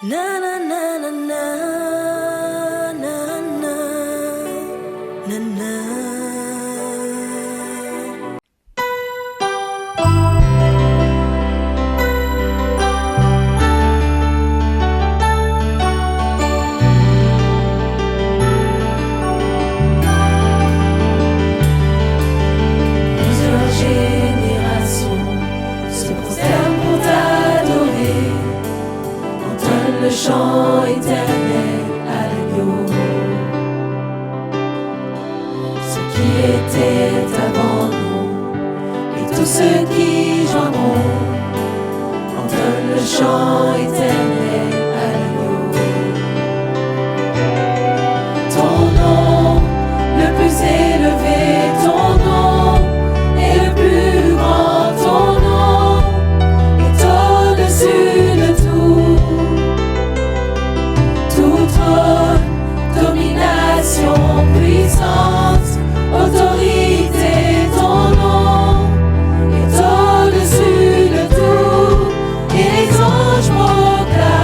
Na na na na na na na na na. Plusieurs générations se prosternent pour t'adorer. Entonne le chant éternel à l'agneau. Ceux qui étaient avant nous et tous ceux qui joindront, entonne le chant éternel à l'agneau. Ton nom, le plus élevé, ton nom est le plus grand, ton nom est au-dessus de tout. Tout trône, domination, puissance, autorité, ton nom est au-dessus de tout. Et les anges proclament.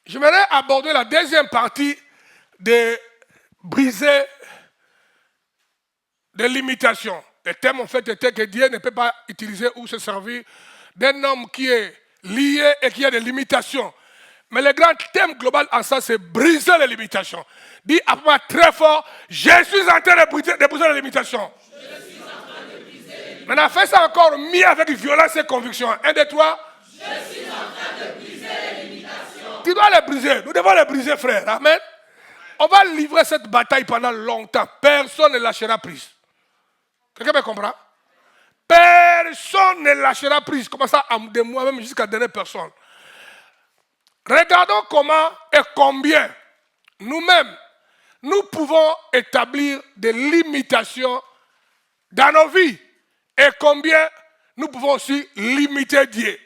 J'aimerais aborder la deuxième partie de briser des limitations. Le thème en fait était que Dieu ne peut pas utiliser ou se servir d'un homme qui est lié et qui a des limitations. Mais le grand thème global en ça, c'est briser les limitations. Dis à moi très fort, je suis en train de briser les limitations. Maintenant, fais ça encore mieux avec violence et conviction. Un de toi. Je suis en train de briser les limitations. Tu dois les briser. Nous devons les briser, frère. Amen. On va livrer cette bataille pendant longtemps. Personne ne lâchera prise. Quelqu'un me comprend? Personne ne lâchera prise. Comme ça, de moi-même jusqu'à la dernière personne. Regardons comment et combien nous-mêmes, nous pouvons établir des limitations dans nos vies. Et combien nous pouvons aussi limiter Dieu.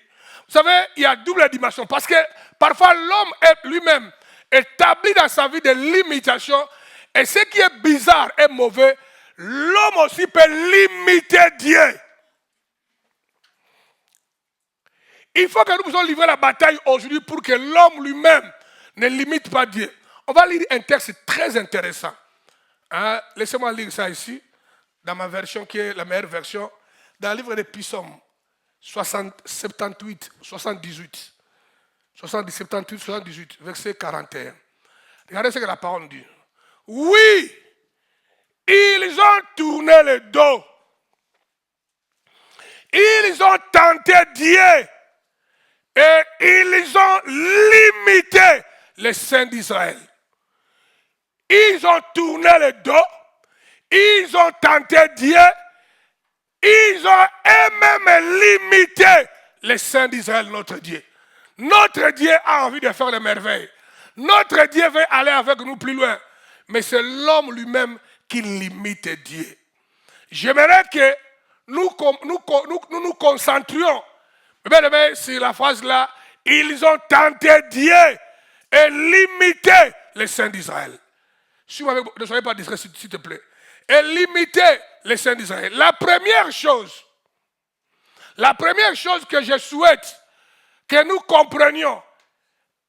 Vous savez, il y a double dimension. Parce que parfois l'homme est lui-même établi dans sa vie des limitations. Et ce qui est bizarre et mauvais, l'homme aussi peut limiter Dieu. Il faut que nous puissions livrer la bataille aujourd'hui pour que l'homme lui-même ne limite pas Dieu. On va lire un texte très intéressant. Hein? Laissez-moi lire ça ici, dans ma version qui est la meilleure version, dans le livre des Psaumes 78, 78, verset 41. Regardez ce que la parole dit. Oui, ils ont tourné le dos. Ils ont tenté Dieu. Et ils ont limité les saints d'Israël. Ils ont tourné le dos. Ils ont tenté Dieu. Ils ont eux-mêmes limité les saints d'Israël, notre Dieu. Notre Dieu a envie de faire des merveilles. Notre Dieu veut aller avec nous plus loin. Mais c'est l'homme lui-même qui limite Dieu. J'aimerais que nous nous concentrions sur la phrase là. Ils ont tenté Dieu et limité les saints d'Israël. Ne soyez pas distrait, s'il te plaît. Et limiter les saints d'Israël. La première chose que je souhaite que nous comprenions,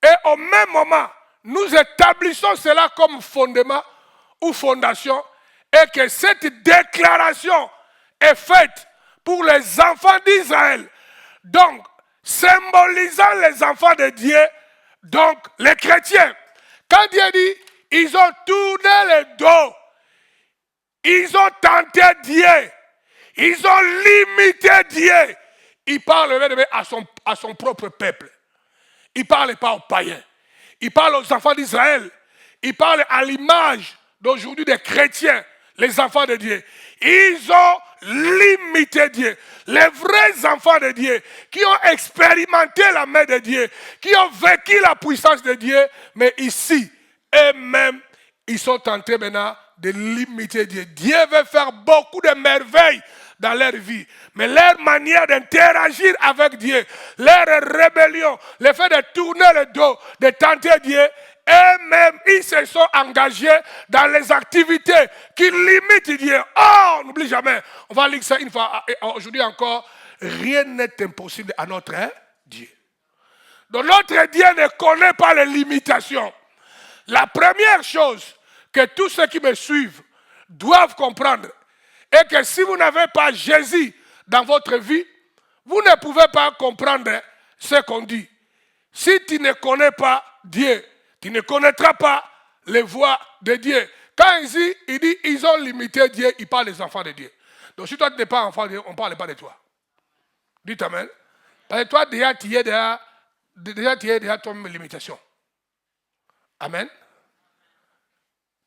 et au même moment, nous établissons cela comme fondement ou fondation, et que cette déclaration est faite pour les enfants d'Israël. Donc, symbolisant les enfants de Dieu, donc les chrétiens. Quand Dieu dit, ils ont tourné le dos, ils ont tenté Dieu, ils ont limité Dieu. Il parle à son propre peuple. Il ne parle pas aux païens. Il parle aux enfants d'Israël. Il parle à l'image d'aujourd'hui des chrétiens, les enfants de Dieu. Ils ont limité Dieu. Les vrais enfants de Dieu qui ont expérimenté la main de Dieu, qui ont vécu la puissance de Dieu, mais ici, eux-mêmes, ils sont tentés maintenant de limiter Dieu. Dieu veut faire beaucoup de merveilles dans leur vie. Mais leur manière d'interagir avec Dieu, leur rébellion, le fait de tourner le dos, de tenter Dieu, eux-mêmes, ils se sont engagés dans les activités qui limitent Dieu. Oh, n'oublie jamais, on va lire ça une fois, aujourd'hui encore, rien n'est impossible à notre Dieu. Donc notre Dieu ne connaît pas les limitations. La première chose que tous ceux qui me suivent doivent comprendre est que si vous n'avez pas Jésus dans votre vie, vous ne pouvez pas comprendre ce qu'on dit. Si tu ne connais pas Dieu, tu ne connaîtras pas les voies de Dieu. Quand ici, il dit ils ont limité Dieu, il parle des enfants de Dieu. Donc si toi tu n'es pas enfant de Dieu, on ne parle pas de toi. Dites Amen. Parce que toi déjà tu es déjà ton limitation. Amen.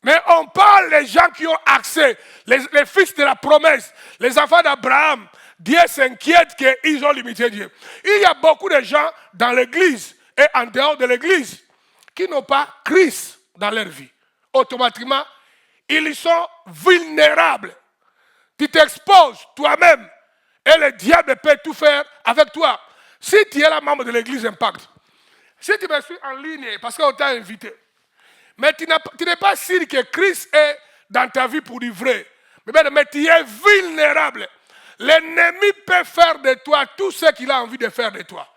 Mais on parle des gens qui ont accès, les fils de la promesse, les enfants d'Abraham. Dieu s'inquiète qu'ils ont limité Dieu. Il y a beaucoup de gens dans l'église et en dehors de l'église qui n'ont pas Christ dans leur vie. Automatiquement, ils sont vulnérables. Tu t'exposes toi-même et le diable peut tout faire avec toi. Si tu es la membre de l'église Impact, si tu me suis en ligne parce qu'on t'a invité, mais tu n'es pas sûr que Christ est dans ta vie pour du vrai. Mais tu es vulnérable. L'ennemi peut faire de toi tout ce qu'il a envie de faire de toi.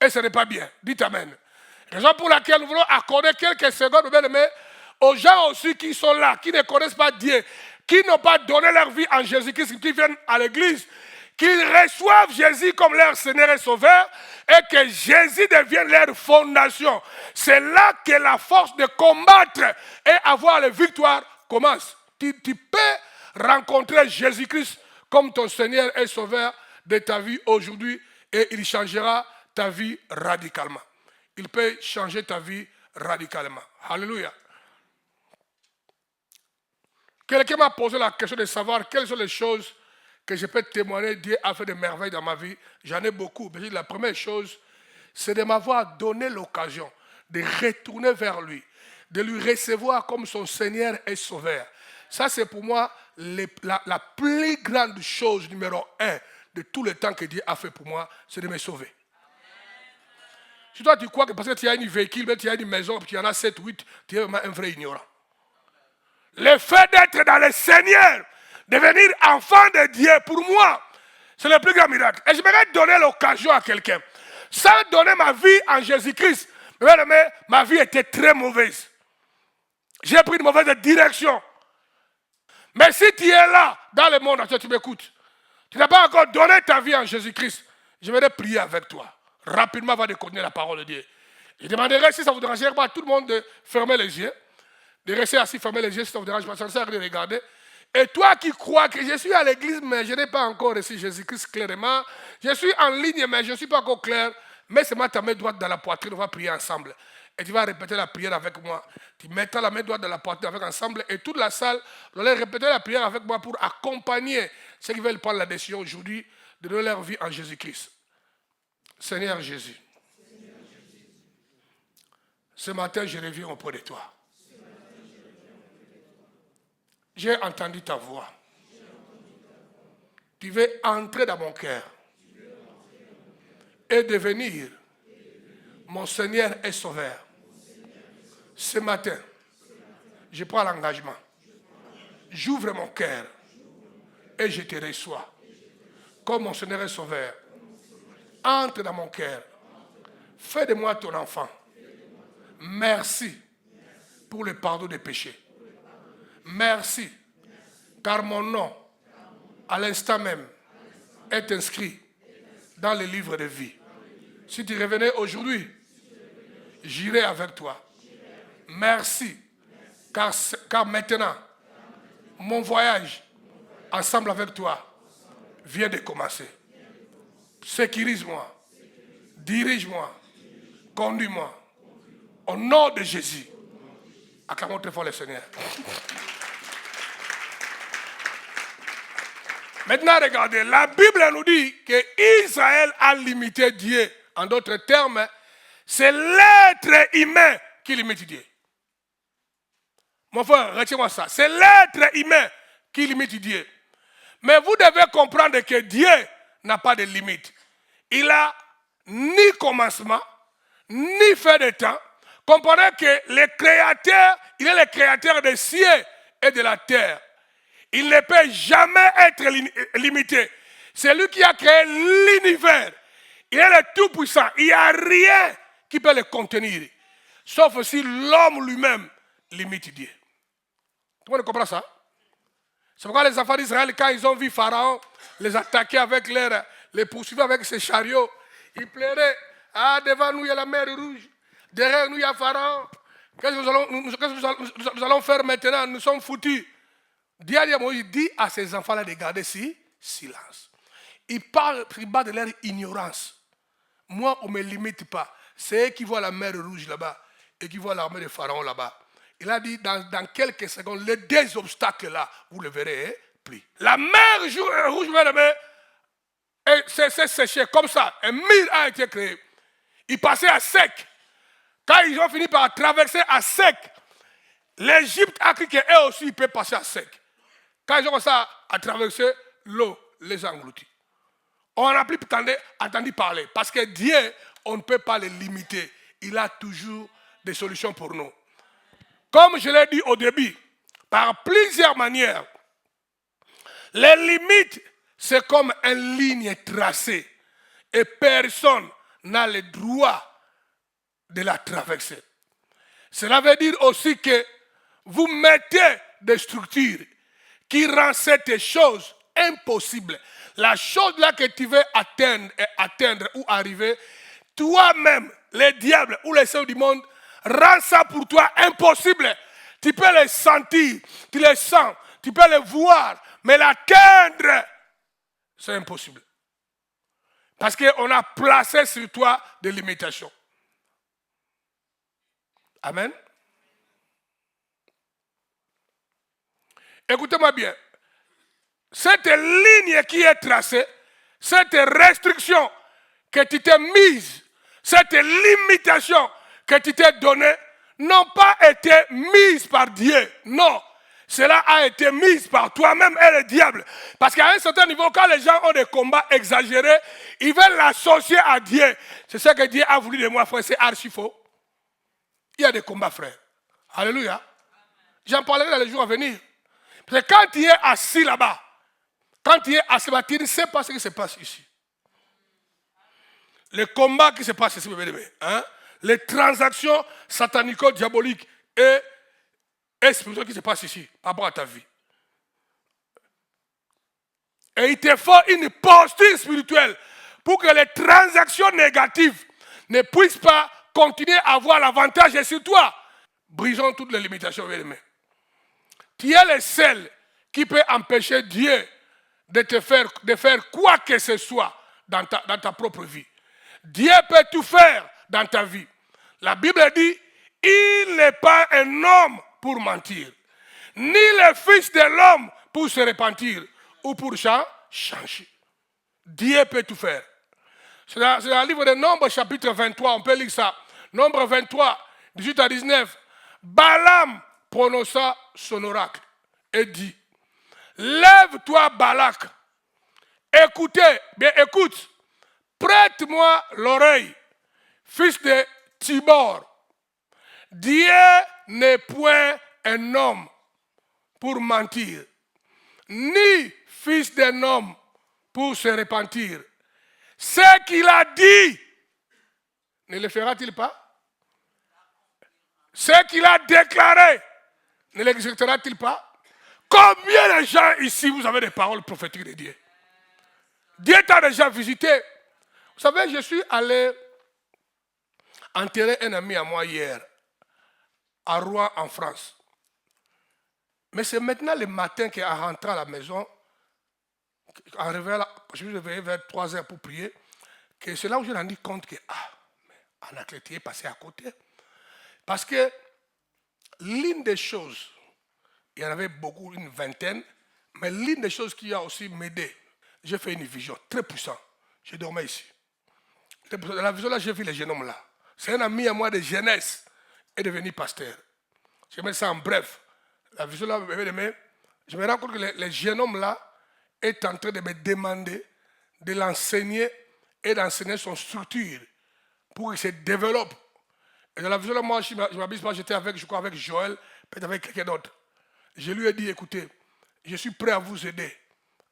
Et ce n'est pas bien. Dites Amen. Raison pour laquelle nous voulons accorder quelques secondes, bien aimés, aux gens aussi qui sont là, qui ne connaissent pas Dieu, qui n'ont pas donné leur vie en Jésus-Christ, qui viennent à l'église, qu'ils reçoivent Jésus comme leur Seigneur et Sauveur et que Jésus devienne leur fondation. C'est là que la force de combattre et avoir la victoire commence. Tu peux rencontrer Jésus-Christ comme ton Seigneur et Sauveur de ta vie aujourd'hui et il changera ta vie radicalement. Il peut changer ta vie radicalement. Alléluia. Quelqu'un m'a posé la question de savoir quelles sont les choses que je peux témoigner. Dieu a fait de merveilles dans ma vie. J'en ai beaucoup. Mais la première chose, c'est de m'avoir donné l'occasion de retourner vers lui, de lui recevoir comme son Seigneur et Sauveur. Ça, c'est pour moi la plus grande chose, numéro 1, de tout le temps que Dieu a fait pour moi, c'est de me sauver. Si toi, tu crois que parce que tu as une véhicule, tu as une maison, puis tu en as 7, 8, tu es vraiment un vrai ignorant. Le fait d'être dans le Seigneur, devenir enfant de Dieu, pour moi, c'est le plus grand miracle. Et j'aimerais donner l'occasion à quelqu'un. Sans donner ma vie en Jésus-Christ, ma vie était très mauvaise. J'ai pris une mauvaise direction. Mais si tu es là, dans le monde, tu m'écoutes, tu n'as pas encore donné ta vie en Jésus-Christ, je vais prier avec toi. Rapidement, va déconner la parole de Dieu. Je demanderai, si ça vous dérange pas, tout le monde de fermer les yeux, de rester assis, fermer les yeux, si ça vous dérange pas, ça ne sert à rien de regarder. Et toi qui crois que je suis à l'église, mais je n'ai pas encore reçu Jésus-Christ clairement, je suis en ligne, mais je ne suis pas encore clair, mais c'est ta main droite dans la poitrine, on va prier ensemble. Et tu vas répéter la prière avec moi. Tu mettras la main droite dans la poitrine avec ensemble, et toute la salle, vous allez répéter la prière avec moi pour accompagner ceux qui veulent prendre la décision aujourd'hui de donner leur vie en Jésus-Christ. Seigneur Jésus, ce matin, je reviens auprès de toi. J'ai entendu ta voix. Tu veux entrer dans mon cœur et devenir mon Seigneur et Sauveur. Ce matin, je prends l'engagement. J'ouvre mon cœur et je te reçois comme mon Seigneur et Sauveur. Entre dans mon cœur. Fais de moi ton enfant. Merci pour le pardon des péchés. Merci, car mon nom, à l'instant même, est inscrit dans le livre de vie. Si tu revenais aujourd'hui, j'irai avec toi. Merci, car maintenant, mon voyage ensemble avec toi vient de commencer. Sécurise-moi, dirige-moi, conduis-moi. Au nom de Jésus, acclamons très fort le Seigneur. Maintenant, regardez, la Bible nous dit que Israël a limité Dieu. En d'autres termes, c'est l'être humain qui limite Dieu. Mon frère, retiens-moi ça. C'est l'être humain qui limite Dieu. Mais vous devez comprendre que Dieu n'a pas de limite. Il n'a ni commencement, ni fin de temps. Comprenez que le Créateur, il est le Créateur des cieux et de la terre. Il ne peut jamais être limité. C'est lui qui a créé l'univers. Il est le Tout-Puissant. Il n'y a rien qui peut le contenir. Sauf si l'homme lui-même limite Dieu. Tout le monde comprend ça? C'est pourquoi les enfants d'Israël, quand ils ont vu Pharaon les attaquer avec les poursuivre avec ses chariots, ils pleuraient. Ah, devant nous, il y a la mer Rouge. Derrière nous, il y a Pharaon. Qu'est-ce que nous allons faire maintenant? Nous sommes foutus. Dieu dit à ses enfants-là de garder silence. Il parle de leur ignorance. Moi, on ne me limite pas. C'est eux qui voient la mer Rouge là-bas et qui voient l'armée de Pharaon là-bas. Il a dit dans quelques secondes, les deux obstacles là, vous ne le verrez plus. La mer Rouge, s'est séchée comme ça. Un mur a été créé. Il passait à sec. Quand ils ont fini par traverser à sec, l'Égypte a cru qu'eux aussi, ils peuvent passer à sec. Quand ils ont commencé à traverser, l'eau les a engloutis. On n'a plus entendu parler. Parce que Dieu, on ne peut pas le limiter. Il a toujours des solutions pour nous. Comme je l'ai dit au début, par plusieurs manières, les limites, c'est comme une ligne tracée. Et personne n'a le droit de la traverser. Cela veut dire aussi que vous mettez des structures qui rendent cette chose impossible. La chose là que tu veux atteindre ou arriver, toi-même, les diables ou les sœurs du monde, rend ça pour toi impossible. Tu peux les sentir, tu les sens, tu peux les voir, mais l'atteindre, c'est impossible. Parce qu'on a placé sur toi des limitations. Amen. Écoutez-moi bien. Cette ligne qui est tracée, cette restriction que tu t'es mise, cette limitation que tu t'es donnée, n'ont pas été mises par Dieu. Non. Cela a été mis par toi-même et le diable. Parce qu'à un certain niveau, quand les gens ont des combats exagérés, ils veulent l'associer à Dieu. C'est ce que Dieu a voulu de moi, frère, c'est archi faux. Il y a des combats, frère. Alléluia. J'en parlerai dans les jours à venir. Parce que quand tu es assis là-bas, quand tu es assis là-bas, tu ne sais pas ce qui se passe ici. Les combats qui se passent ici, hein? Les transactions satanico-diaboliques et spirituelles qui se passent ici, par rapport à ta vie. Et il te faut une posture spirituelle pour que les transactions négatives ne puissent pas continuer à avoir l'avantage sur toi. Brisons toutes les limitations, bien-aimés. Tu es le seul qui peut empêcher Dieu de faire quoi que ce soit dans ta propre vie. Dieu peut tout faire dans ta vie. La Bible dit, il n'est pas un homme pour mentir, ni le fils de l'homme pour se repentir ou pour changer. Dieu peut tout faire. C'est dans le livre de Nombre, chapitre 23, on peut lire ça. Nombre 23, 18 à 19. Balaam prononça son oracle et dit, lève-toi Balak, écoute, prête-moi l'oreille, fils de Tibor. Dieu n'est point un homme pour mentir, ni fils d'un homme pour se repentir. Ce qu'il a dit, ne le fera-t-il pas? Ce qu'il a déclaré, ne l'exécutera-t-il pas? Combien de gens ici, vous avez des paroles prophétiques de Dieu? Dieu t'a déjà visité. Vous savez, je suis allé enterrer un ami à moi hier, à Rouen, en France. Mais c'est maintenant le matin qu'en rentrant à la maison, je me suis réveillé vers 3 heures pour prier, que c'est là où je me suis rendu compte que, Anaclet est passé à côté. Parce que l'une des choses, il y en avait beaucoup, une vingtaine, mais l'une des choses qui a aussi m'aidé, j'ai fait une vision très puissante. Je dormais ici. Dans la vision là, j'ai vu les jeunes hommes là. C'est un ami à moi de jeunesse est devenu pasteur. Je mets ça en bref. La vision là, je me rends compte que les jeunes hommes là est en train de me demander de l'enseigner et d'enseigner son structure pour qu'il se développe. Et dans la vision là, moi, je m'abuse pas, j'étais avec Joël, peut-être avec quelqu'un d'autre. Je lui ai dit, écoutez, je suis prêt à vous aider,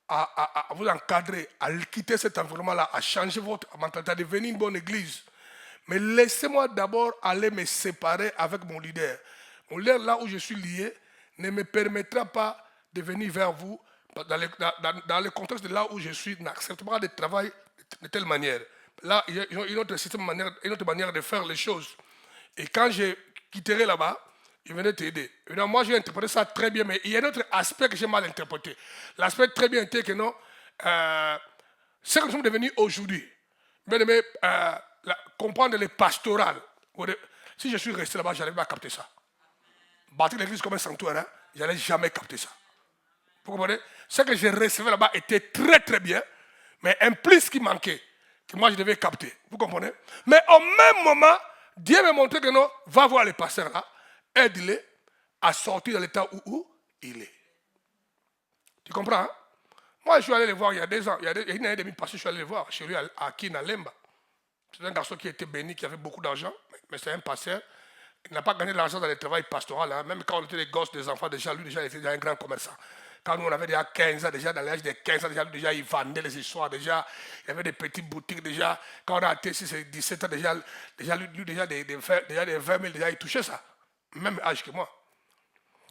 à vous encadrer, à quitter cet environnement-là, à changer votre mentalité, à devenir une bonne église. Mais laissez-moi d'abord aller me séparer avec mon leader. Mon leader, là où je suis lié, ne me permettra pas de venir vers vous dans le contexte de là où je suis, n'accepte pas de travail de telle manière. Là, ils ont une autre manière de faire les choses. Et quand je quitterai là-bas, je venais t'aider. Moi, j'ai interprété ça très bien, mais il y a un autre aspect que j'ai mal interprété. L'aspect très bien était que non, ce que nous sommes devenus aujourd'hui, comprendre les pastorales. Si je suis resté là-bas, je n'arrive pas à capter ça. Bâtir l'église comme un sanctuaire, hein, je n'allais jamais capter ça. Vous comprenez? Ce que j'ai reçu là-bas était très très bien, mais un plus qui manquait, que moi je devais capter. Vous comprenez? Mais au même moment, Dieu m'a montré que non, va voir les pasteurs là, aide-les à sortir de l'état où il est. Tu comprends? Hein? Moi, je suis allé les voir il y a 2 ans. Il y a une année et demie passée, je suis allé les voir chez lui à Kinalemba. C'est un garçon qui était béni, qui avait beaucoup d'argent, mais c'est un pasteur. Il n'a pas gagné de l'argent dans le travail pastoral. Hein. Même quand on était des gosses, des enfants, déjà, lui, déjà, il était un grand commerçant. Quand nous, on avait déjà 15 ans, déjà dans l'âge de 15 ans, déjà ils vendaient les histoires, déjà, il y avait des petites boutiques, déjà. Quand on a été ici, c'est 17 ans, déjà lui, déjà des 20 000, déjà, il touchait ça. Même âge que moi.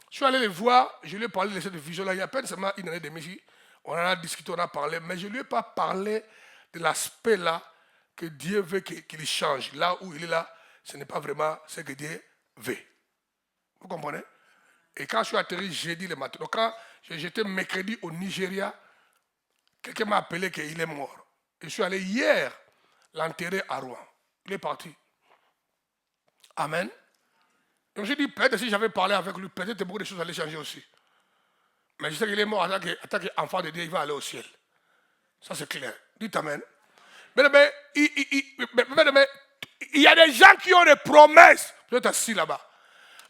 Je suis allé les voir, je lui ai parlé de cette vision-là, il y a à peine seulement une année et demie. On en a discuté, on a parlé, mais je ne lui ai pas parlé de l'aspect là que Dieu veut qu'il change. Là où il est là, ce n'est pas vraiment ce que Dieu veut. Vous comprenez? Et quand je suis atterri jeudi le matin, donc quand j'étais mercredi au Nigeria, quelqu'un m'a appelé qu'il est mort. Et je suis allé hier l'enterrer à Rouen. Il est parti. Amen. Donc j'ai dit, peut-être si j'avais parlé avec lui, peut-être beaucoup de choses allaient changer aussi. Mais je sais qu'il est mort en tant qu'enfant de Dieu, il va aller au ciel. Ça c'est clair. Dites Amen. Mais il y a des gens qui ont des promesses. Vous êtes assis là-bas.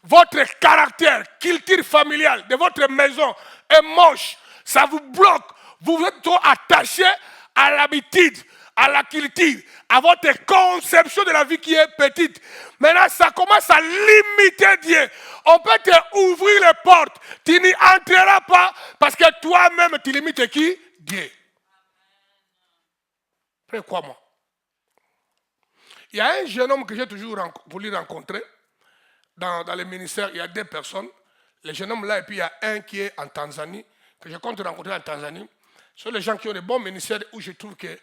Votre caractère, culture familiale de votre maison est moche. Ça vous bloque. Vous êtes trop attaché à l'habitude, à la culture, à votre conception de la vie qui est petite. Maintenant, ça commence à limiter Dieu. On peut te ouvrir les portes. Tu n'y entreras pas parce que toi-même, tu limites qui? Dieu. Frère, quoi, moi? Il y a un jeune homme que j'ai toujours voulu rencontrer. Dans le ministère, il y a 2 personnes. Le jeune homme là, et puis il y a un qui est en Tanzanie, que je compte rencontrer en Tanzanie. Ce sont les gens qui ont des bons ministères où je trouve que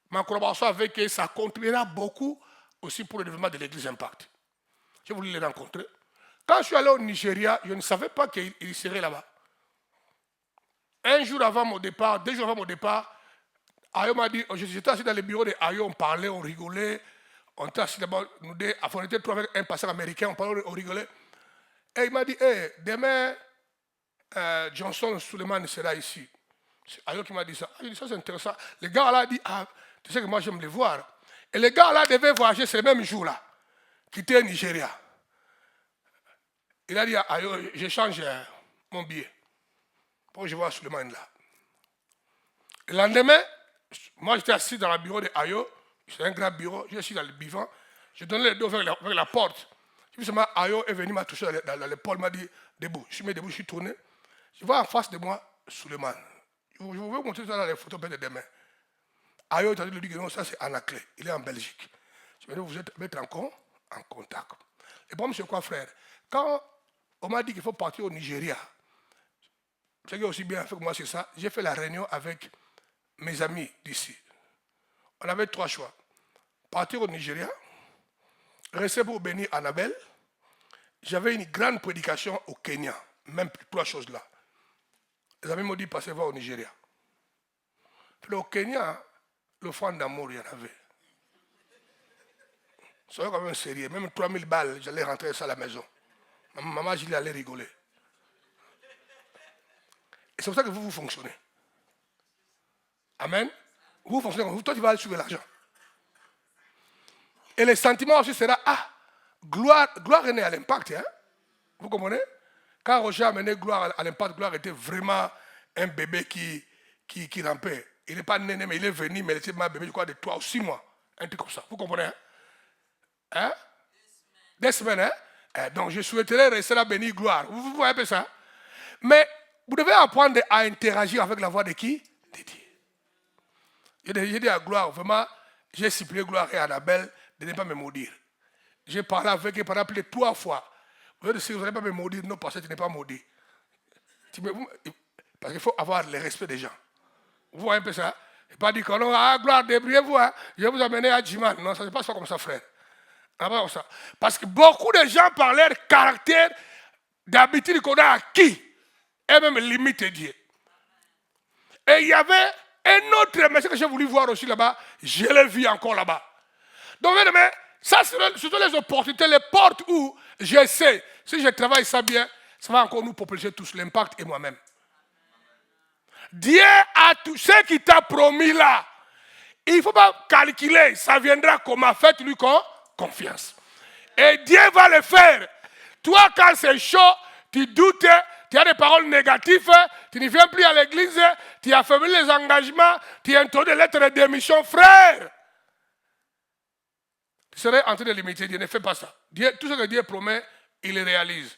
ma collaboration avec eux, ça contribuera beaucoup aussi pour le développement de l'église Impact. J'ai voulu les rencontrer. Quand je suis allé au Nigeria, je ne savais pas qu'il serait là-bas. Un jour avant mon départ, 2 jours avant mon départ, Ayo m'a dit, j'étais assis dans le bureau de Ayo, on parlait, on rigolait. On était assis d'abord, nous deux, on était 3 avec un passeur américain, on parlait, on rigolait. Et il m'a dit, hey, demain, Johnson Suleiman sera ici. C'est Ayo qui m'a dit ça. Il dit, ça c'est intéressant. Le gars là a dit, ah, tu sais que moi j'aime les voir. Et le gars là devait voyager ce même jour-là, quitter le Nigeria. Il a dit, Ayo, j'échange mon billet. Pour que je vois Suleiman là. Le lendemain, moi j'étais assis dans le bureau de Ayo. C'est un grand bureau, je suis dans le bivant. Je donnais le dos vers la porte. Je me Ayo est venu m'a touché dans l'épaule, m'a dit debout. Je suis mis debout, je suis tourné. Je vois en face de moi Suleiman. Je vais vous montrer ça dans les photos peut-être demain. Ayo est en train de lui dire non, ça c'est Anaclé. Il est en Belgique. Je me dis, vous êtes encore en contact. Le problème c'est quoi, frère? Quand on m'a dit qu'il faut partir au Nigeria, ce qui est aussi bien fait que moi, c'est ça. J'ai fait la réunion avec mes amis d'ici. On avait 3 choix. Partir au Nigeria, rester pour bénir Annabelle. J'avais une grande prédication au Kenya. Même 3 choses là. Les amis m'ont dit, passez voir au Nigeria. Puis au Kenya, l'offrande d'amour, il y en avait. Soyez quand même sérieux. Même 3000 balles, j'allais rentrer ça à la maison. Maman, je allait rigoler. Et c'est pour ça que vous fonctionnez. Amen. Vous fonctionnez, toi tu vas aller suivre l'argent. Et le sentiment aussi sera, ah, gloire est née à l'impact. Hein? Vous comprenez? Quand Roger a amené gloire à l'impact, gloire était vraiment un bébé qui rampait. Il n'est pas né, mais il est venu, mais il était un bébé, je crois, de 3 ou 6 mois. Un truc comme ça. Vous comprenez? Hein? 2 semaines, hein? Donc je souhaiterais rester là, bénir gloire. Vous voyez un peu ça? Mais vous devez apprendre à interagir avec la voix de qui? De Dieu. J'ai dit à Gloire, vraiment, j'ai supplié Gloire et Annabelle de ne pas me maudire. J'ai parlé avec eux pendant plus de 3 fois. Vous n'allez pas me maudire, non, parce que tu n'es pas maudit. Parce qu'il faut avoir le respect des gens. Vous voyez un peu ça? Il ne pas dire que non, ah, Gloire, débrouillez-vous, hein, je vais vous amener à Djiman. Non, ça ne se passe pas comme ça, frère. Pas comme ça. Parce que beaucoup de gens, par leur caractère, d'habitude qu'on a acquis, et même limité Dieu. Et il y avait un autre message que j'ai voulu voir aussi là-bas, je l'ai vu encore là-bas. Donc, ça, ce sont les opportunités, les portes où je sais, si je travaille ça bien, ça va encore nous propulser tous, l'impact et moi-même. Dieu a tout ce qu'il t'a promis là. Il ne faut pas calculer, ça viendra comment, faites-lui confiance. Et Dieu va le faire. Toi, quand c'est chaud, tu doutes, tu as des paroles négatives, tu ne viens plus à l'église, tu affaiblis les engagements, tu introduis des lettres de démission, frère. Tu serais en train de limiter Dieu, ne fais pas ça. Dieu, tout ce que Dieu promet, il le réalise.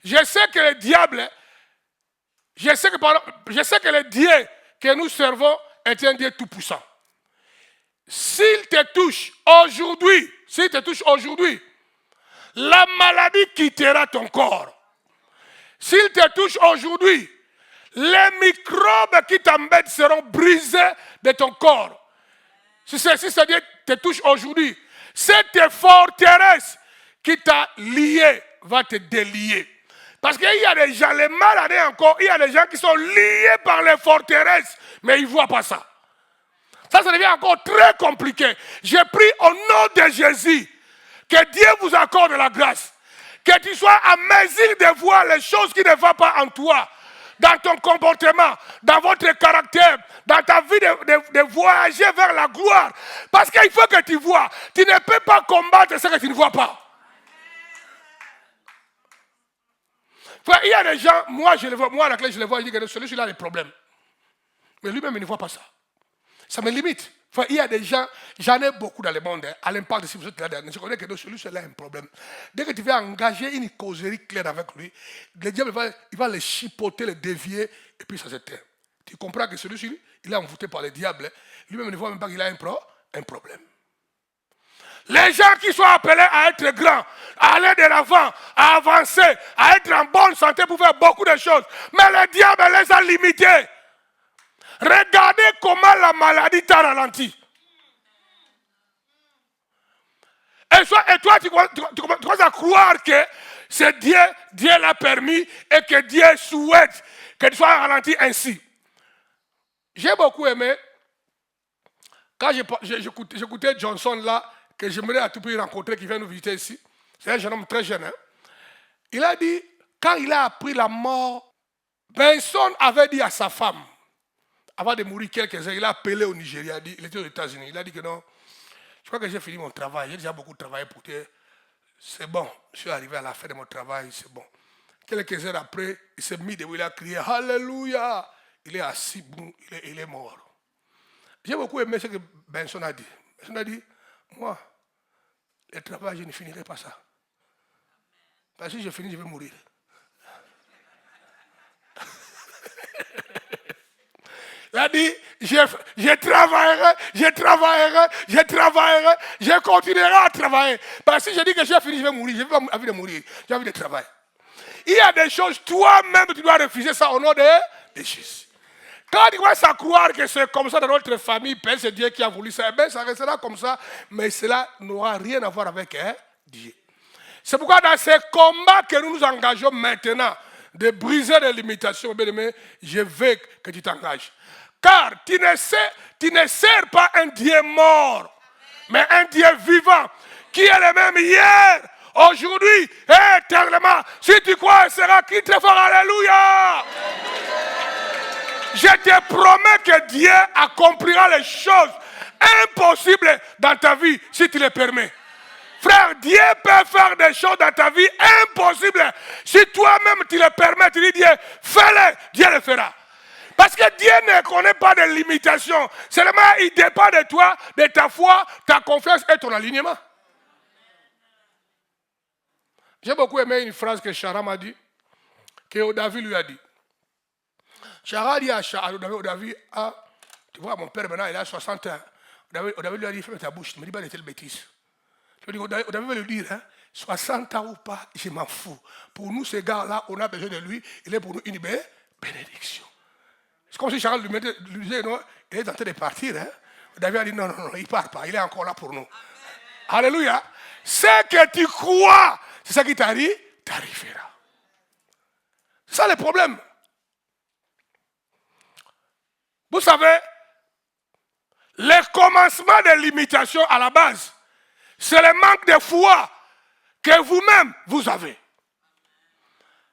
Je sais que le diable Je sais que le Dieu que nous servons est un Dieu tout-puissant. S'il te touche aujourd'hui, la maladie quittera ton corps. S'il te touche aujourd'hui, les microbes qui t'embêtent seront brisés de ton corps. Si ce Dieu te touche aujourd'hui, cette forteresse qui t'a lié va te délier. Parce qu'il y a des gens, les malades encore, il y a des gens qui sont liés par les forteresses, mais ils ne voient pas ça. Ça devient encore très compliqué. J'ai pris au nom de Jésus que Dieu vous accorde la grâce. Que tu sois à mesure de voir les choses qui ne vont pas en toi, dans ton comportement, dans votre caractère, dans ta vie de voyager vers la gloire. Parce qu'il faut que tu vois. Tu ne peux pas combattre ce que tu ne vois pas. Frère, il y a des gens, moi je la clé, je le vois, je dis que celui-là a des problèmes. Mais lui-même, il ne voit pas ça. Ça me limite. Enfin, il y a des gens, j'en ai beaucoup dans le monde, à l'impact, si vous êtes là, je connais que celui-là a un problème. Dès que tu vas engager une causerie claire avec lui, le diable il va le chipoter, le dévier, et puis ça s'éteint. Tu comprends que celui-ci, il est envoûté par le diable, lui-même ne voit même pas qu'il a un problème. Les gens qui sont appelés à être grands, à aller de l'avant, à avancer, à être en bonne santé pour faire beaucoup de choses, mais le diable les a limités. Regardez comment la maladie t'a ralenti. Et toi, tu commences à croire que c'est Dieu l'a permis et que Dieu souhaite que tu sois ralenti ainsi. J'ai beaucoup aimé, quand j'écoutais Johnson là, que j'aimerais à tout prix rencontrer, qui vient nous visiter ici. C'est un jeune homme très jeune. Hein? Il a dit, quand il a appris la mort, Benson avait dit à sa femme, avant de mourir quelques heures, il a appelé au Nigeria, il était aux États-Unis. Il a dit que non, je crois que j'ai fini mon travail, j'ai déjà beaucoup travaillé pour toi. C'est bon, je suis arrivé à la fin de mon travail, c'est bon. Quelques heures après, il s'est mis debout, il a crié Alléluia. Il est assis, boum, il est mort. J'ai beaucoup aimé ce que Benson a dit. Benson a dit, moi, le travail, je ne finirai pas ça. Parce que si je finis, je vais mourir. Il a dit, je travaillerai, je continuerai à travailler. Parce que si je dis que j'ai fini, je vais mourir, je n'ai pas envie de mourir, j'ai envie de travailler. Il y a des choses, toi-même, tu dois refuser ça au nom de Jésus. Quand tu commences à croire que c'est comme ça dans notre famille, c'est Dieu qui a voulu ça, bien, ça restera comme ça, mais cela n'aura rien à voir avec Dieu. C'est pourquoi dans ces combats que nous nous engageons maintenant, de briser les limitations, bien aimé, je veux que tu t'engages. Car tu ne sers pas un Dieu mort, mais un Dieu vivant, qui est le même hier, aujourd'hui et éternellement. Si tu crois, il sera qui te fera. Alléluia. Je te promets que Dieu accomplira les choses impossibles dans ta vie, si tu le permets. Frère, Dieu peut faire des choses dans ta vie impossibles. Si toi-même tu le permets, tu dis Dieu, fais-le, Dieu le fera. Parce que Dieu ne connaît pas de limitation. Seulement, il dépend de toi, de ta foi, ta confiance et ton alignement. J'ai beaucoup aimé une phrase que Chara m'a dit, que David lui a dit. Chara dit à David, tu vois, mon père maintenant, il a 60 ans. David lui a dit, ferme ta bouche, ne me dis pas de telles bêtises. David veut lui dire, 60 ans ou pas, je m'en fous. Pour nous, ces gars-là, on a besoin de lui, il est pour nous une bénédiction. C'est comme si Charles lui disait, non, il est en train de partir. Hein? David a dit, non, il ne part pas, il est encore là pour nous. Amen. Alléluia. Ce que tu crois, c'est ça qui t'arrive, t'arrivera. C'est ça le problème. Vous savez, le commencement des limitations à la base, c'est le manque de foi que vous-même vous avez.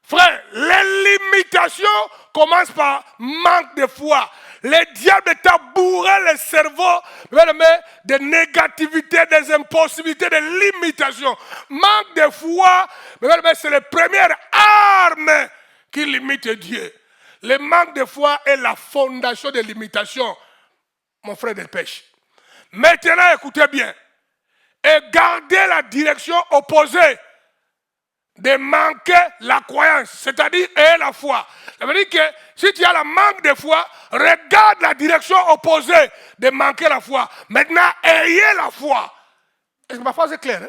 Frère, les limitations commencent par manque de foi. Le diable t'a bourré le cerveau de négativité, des impossibilités, des limitations. Manque de foi, c'est la première arme qui limite Dieu. Le manque de foi est la fondation des limitations, mon frère de pêche. Maintenant, écoutez bien. Et gardez la direction opposée. de manquer la croyance, c'est-à-dire ayez la foi. Ça veut dire que si tu as le manque de foi, regarde la direction opposée de manquer la foi. Maintenant, ayez la foi. Est-ce que ma phrase est claire?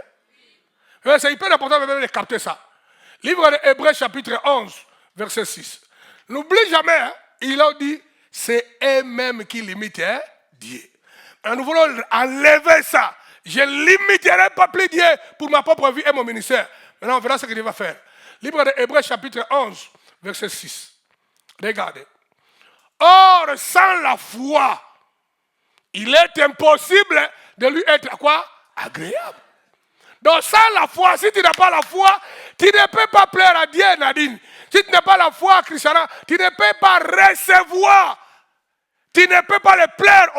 Hein? C'est hyper important de capter ça. Livre de Hébreux chapitre 11, verset 6. N'oublie jamais, hein, il a dit, c'est eux-mêmes qui limitent Dieu. Et nous voulons enlever ça. Je ne limiterai pas plus Dieu pour ma propre vie et mon ministère. Maintenant, on verra ce que Dieu va faire. Livre de Hébreux chapitre 11, verset 6. Regardez. Or, sans la foi, il est impossible de lui être quoi? Agréable. Donc, sans la foi, si tu n'as pas la foi, tu ne peux pas plaire à Dieu, Nadine. Si tu n'as pas la foi, Christiana, tu ne peux pas recevoir. Tu ne peux pas le plaire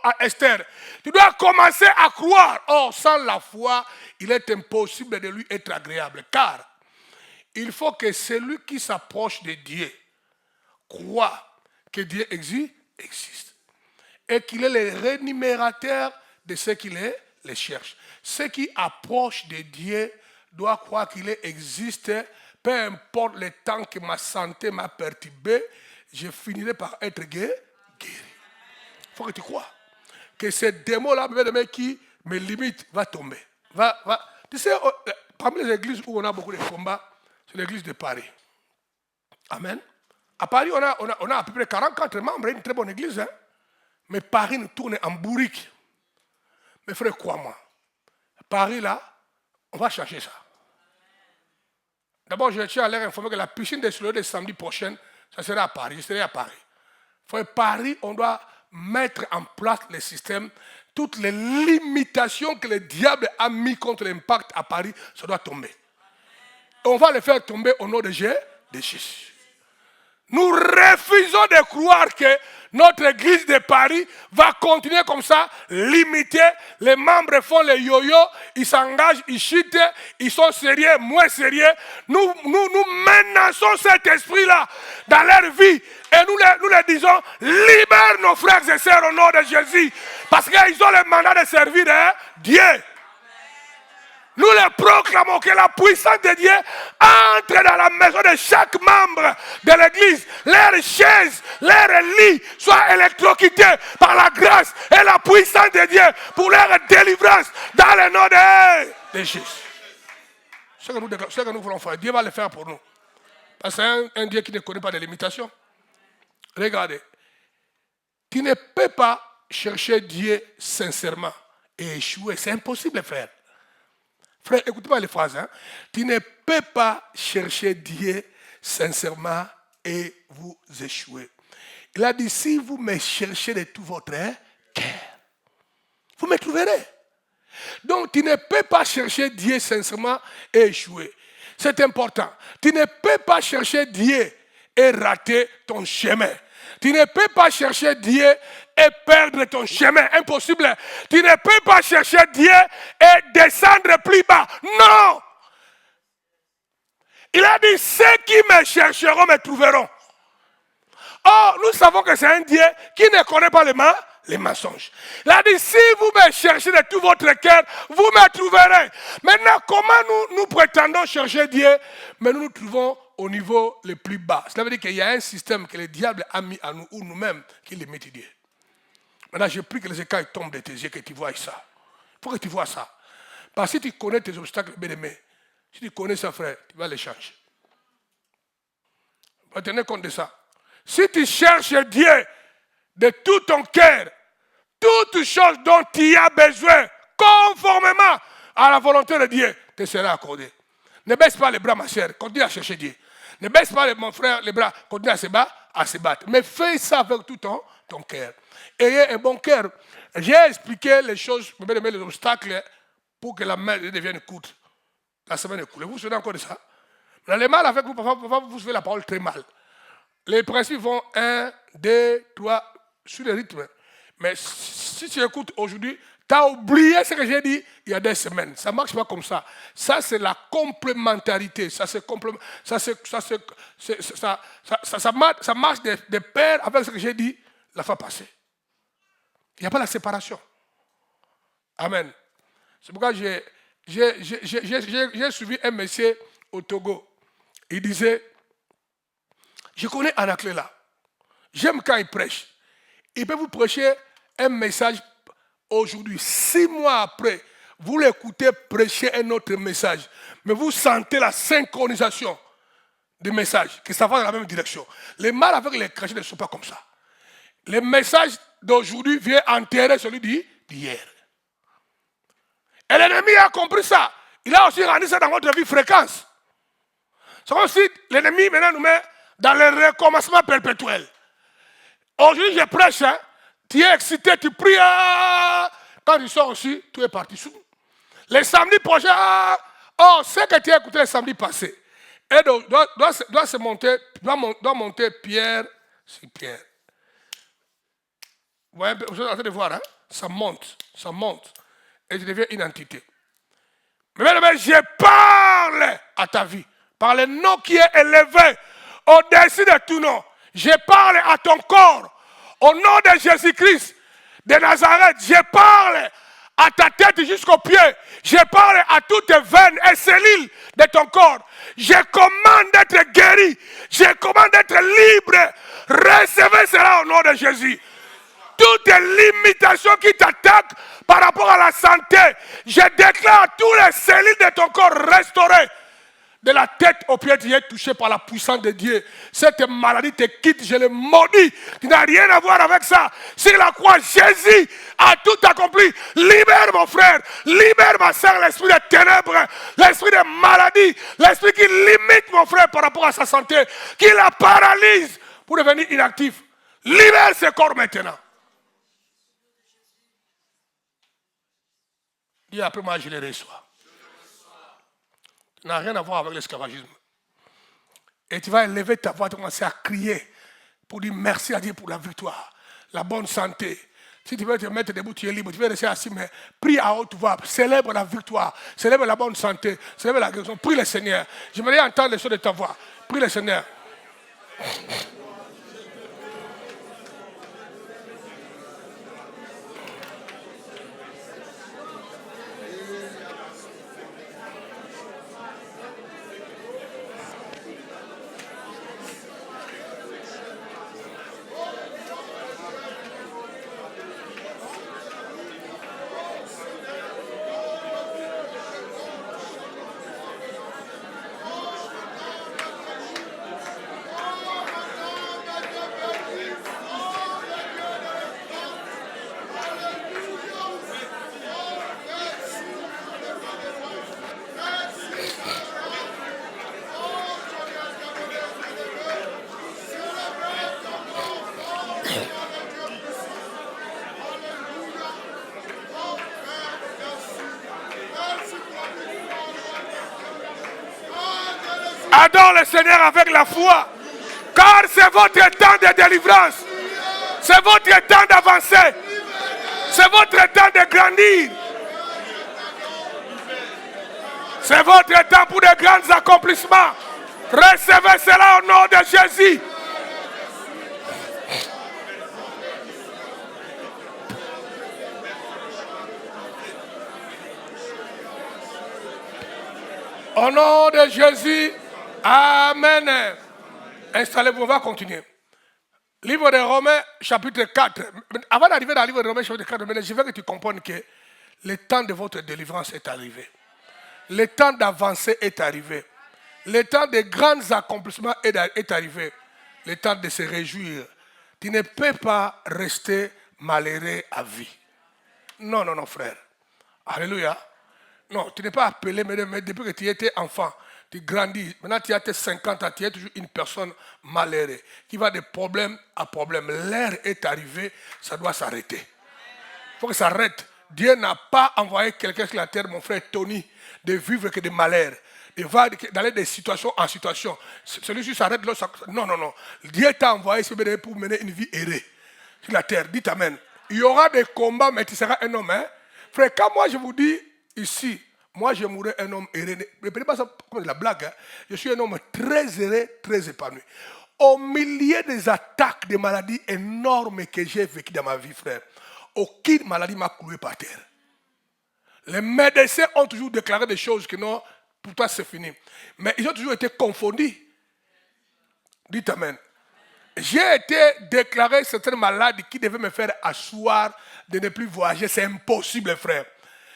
à Esther. Tu dois commencer à croire. Or, sans la foi, il est impossible de lui être agréable. Car il faut que celui qui s'approche de Dieu croit que Dieu existe. Et qu'il est le rémunérateur de ceux qui les cherchent. Ceux qui approchent de Dieu doivent croire qu'il existe. Peu importe le temps que ma santé m'a perturbé, je finirai par être guéri. Il faut que tu crois que ce démon-là qui me limite va tomber. Tu sais, parmi les églises où on a beaucoup de combats, c'est l'église de Paris. Amen. À Paris, on a à peu près 44 membres, une très bonne église. Hein? Mais Paris nous tourne en bourrique. Mes frères, crois-moi. Paris, là, on va changer ça. D'abord, je tiens à leur informer que la piscine des soleils de samedi prochain, ça sera à Paris. Je serai à Paris. Pour Paris, on doit mettre en place le système. Toutes les limitations que le diable a mis contre l'impact à Paris, ça doit tomber. Et on va les faire tomber au nom de Jésus. Nous refusons de croire que notre église de Paris va continuer comme ça, limitée. Les membres font les yo-yo, ils s'engagent, ils chutent, ils sont sérieux, moins sérieux. Nous menaçons cet esprit-là dans leur vie. Et nous leur disons, libère nos frères et sœurs au nom de Jésus. Parce qu'ils ont le mandat de servir Dieu. Nous leur proclamons que la puissance de Dieu entre dans la maison de chaque membre de l'église. Leurs chaises, leurs lits soient électrocutés par la grâce et la puissance de Dieu pour leur délivrance dans le nom de Jésus. Ce que nous voulons faire, Dieu va le faire pour nous. Parce que c'est un Dieu qui ne connaît pas de limitations. Regardez, tu ne peux pas chercher Dieu sincèrement et échouer. C'est impossible de faire. Frère, écoutez-moi les phrases. Hein. Tu ne peux pas chercher Dieu sincèrement et vous échouer. Il a dit, si vous me cherchez de tout votre cœur, vous me trouverez. Donc, tu ne peux pas chercher Dieu sincèrement et échouer. C'est important. Tu ne peux pas chercher Dieu et rater ton chemin. Tu ne peux pas chercher Dieu et perdre ton chemin. Impossible. Tu ne peux pas chercher Dieu et descendre plus bas. Non. Il a dit, ceux qui me chercheront me trouveront. Or, nous savons que c'est un Dieu qui ne connaît pas les mensonges. Il a dit, si vous me cherchez de tout votre cœur, vous me trouverez. Maintenant, comment nous prétendons chercher Dieu, mais nous nous trouvons au niveau le plus bas. Cela veut dire qu'il y a un système que le diable a mis à nous, ou nous-mêmes, qui limite Dieu. Maintenant, je prie que les écailles tombent de tes yeux, que tu vois ça. Il faut que tu vois ça. Parce que si tu connais tes obstacles, bien-aimés, si tu connais ça, frère, tu vas les changer. Tenez compte de ça. Si tu cherches Dieu de tout ton cœur, toute chose dont tu as besoin, conformément à la volonté de Dieu, te sera accordée. Ne baisse pas les bras, ma chère, continue à chercher Dieu. Ne baisse pas, mon frère, les bras, continue à se battre. Mais fais ça avec tout ton cœur. Ayez un bon cœur. J'ai expliqué les choses, les obstacles, pour que la main devienne courte. La semaine est courte. Vous vous souvenez encore de ça? Mais le mal avec vous, parfois, vous faites la parole très mal. Les principes vont 1, 2, 3, sur le rythme. Mais si tu écoutes aujourd'hui, tu as oublié ce que j'ai dit il y a des semaines. Ça ne marche pas comme ça. Ça, c'est la complémentarité. Ça marche de pair avec ce que j'ai dit la fois passée. Il n'y a pas la séparation. Amen. C'est pourquoi j'ai suivi un monsieur au Togo. Il disait, je connais Anaclé là. J'aime quand il prêche. Il peut vous prêcher un message aujourd'hui. 6 mois après, vous l'écoutez prêcher un autre message. Mais vous sentez la synchronisation des messages, que ça va dans la même direction. Les mal avec les chrétiens ne sont pas comme ça. Le message d'aujourd'hui vient enterrer celui d'hier. Et l'ennemi a compris ça. Il a aussi rendu ça dans votre vie fréquence. C'est comme si l'ennemi maintenant nous met dans le recommencement perpétuel. Aujourd'hui, je prêche, hein, tu es excité, tu pries. Quand tu sors aussi, tu es parti sous. Les samedis prochains, c'est que tu as écouté le samedi passé. Et doit monter Pierre sur Pierre. Vous êtes en train de voir, hein? Ça monte. Et tu deviens une entité. Mais je parle à ta vie, par le nom qui est élevé au-dessus de tout nom. Je parle à ton corps, au nom de Jésus-Christ de Nazareth. Je parle à ta tête jusqu'aux pieds. Je parle à toutes les veines et cellules de ton corps. Je commande d'être guéri. Je commande d'être libre. Recevez cela au nom de Jésus. Toutes les limitations qui t'attaquent par rapport à la santé, je déclare tous les cellules de ton corps restaurées. De la tête aux pieds, tu es touché par la puissance de Dieu. Cette maladie te quitte, je le maudis. Tu n'as rien à voir avec ça. Sur la croix, Jésus a tout accompli. Libère mon frère, libère ma soeur, l'esprit de ténèbres, l'esprit de maladie, l'esprit qui limite mon frère par rapport à sa santé, qui la paralyse pour devenir inactif. Libère ce corps maintenant. Dis après moi, je les reçois. Ça n'a rien à voir avec l'esclavagisme. Et tu vas élever ta voix, tu vas commencer à crier pour dire merci à Dieu pour la victoire, la bonne santé. Si tu veux te mettre debout, tu es libre. Tu veux rester assis, mais prie à haute voix. Célèbre la victoire, célèbre la bonne santé, célèbre la guérison. Prie le Seigneur. J'aimerais entendre les choses de ta voix. Prie le Seigneur. Adore le Seigneur avec la foi, car c'est votre temps de délivrance, c'est votre temps d'avancer, c'est votre temps de grandir, c'est votre temps pour de grands accomplissements. Recevez cela au nom de Jésus. Au nom de Jésus. Amen. Installez-vous, on va continuer. Livre de Romains, chapitre 4. Avant d'arriver dans le livre de Romains, chapitre 4, je veux que tu comprennes que le temps de votre délivrance est arrivé. Le temps d'avancer est arrivé. Le temps de grands accomplissements est arrivé. Le temps de se réjouir. Tu ne peux pas rester malheureux à vie. Non, non, non, frère. Alléluia. Non, tu n'es pas appelé, mais depuis que tu étais enfant, tu grandis. Maintenant, tu as tes 50 ans, tu es toujours une personne malheureuse qui va de problème à problème. L'heure est arrivée, ça doit s'arrêter. Il faut que ça arrête. Dieu n'a pas envoyé quelqu'un sur la terre, mon frère Tony, de vivre que des malheurs. Il va d'aller de situation en situation. Celui-ci s'arrête, non, non, non. Dieu t'a envoyé pour mener une vie errée sur la terre. Dites amen. Il y aura des combats, mais tu seras un homme. Hein? Frère, quand moi je vous dis ici, moi je mourrai un homme erré. Ne prenez pas ça comme de la blague. Hein? Je suis un homme très erré, très épanoui. Au milieu des attaques, des maladies énormes que j'ai vécues dans ma vie, frère, aucune maladie m'a cloué par terre. Les médecins ont toujours déclaré des choses que non, pour toi c'est fini. Mais ils ont toujours été confondus. Dites Amen. J'ai été déclaré certaines maladies qui devaient me faire asseoir de ne plus voyager. C'est impossible, frère.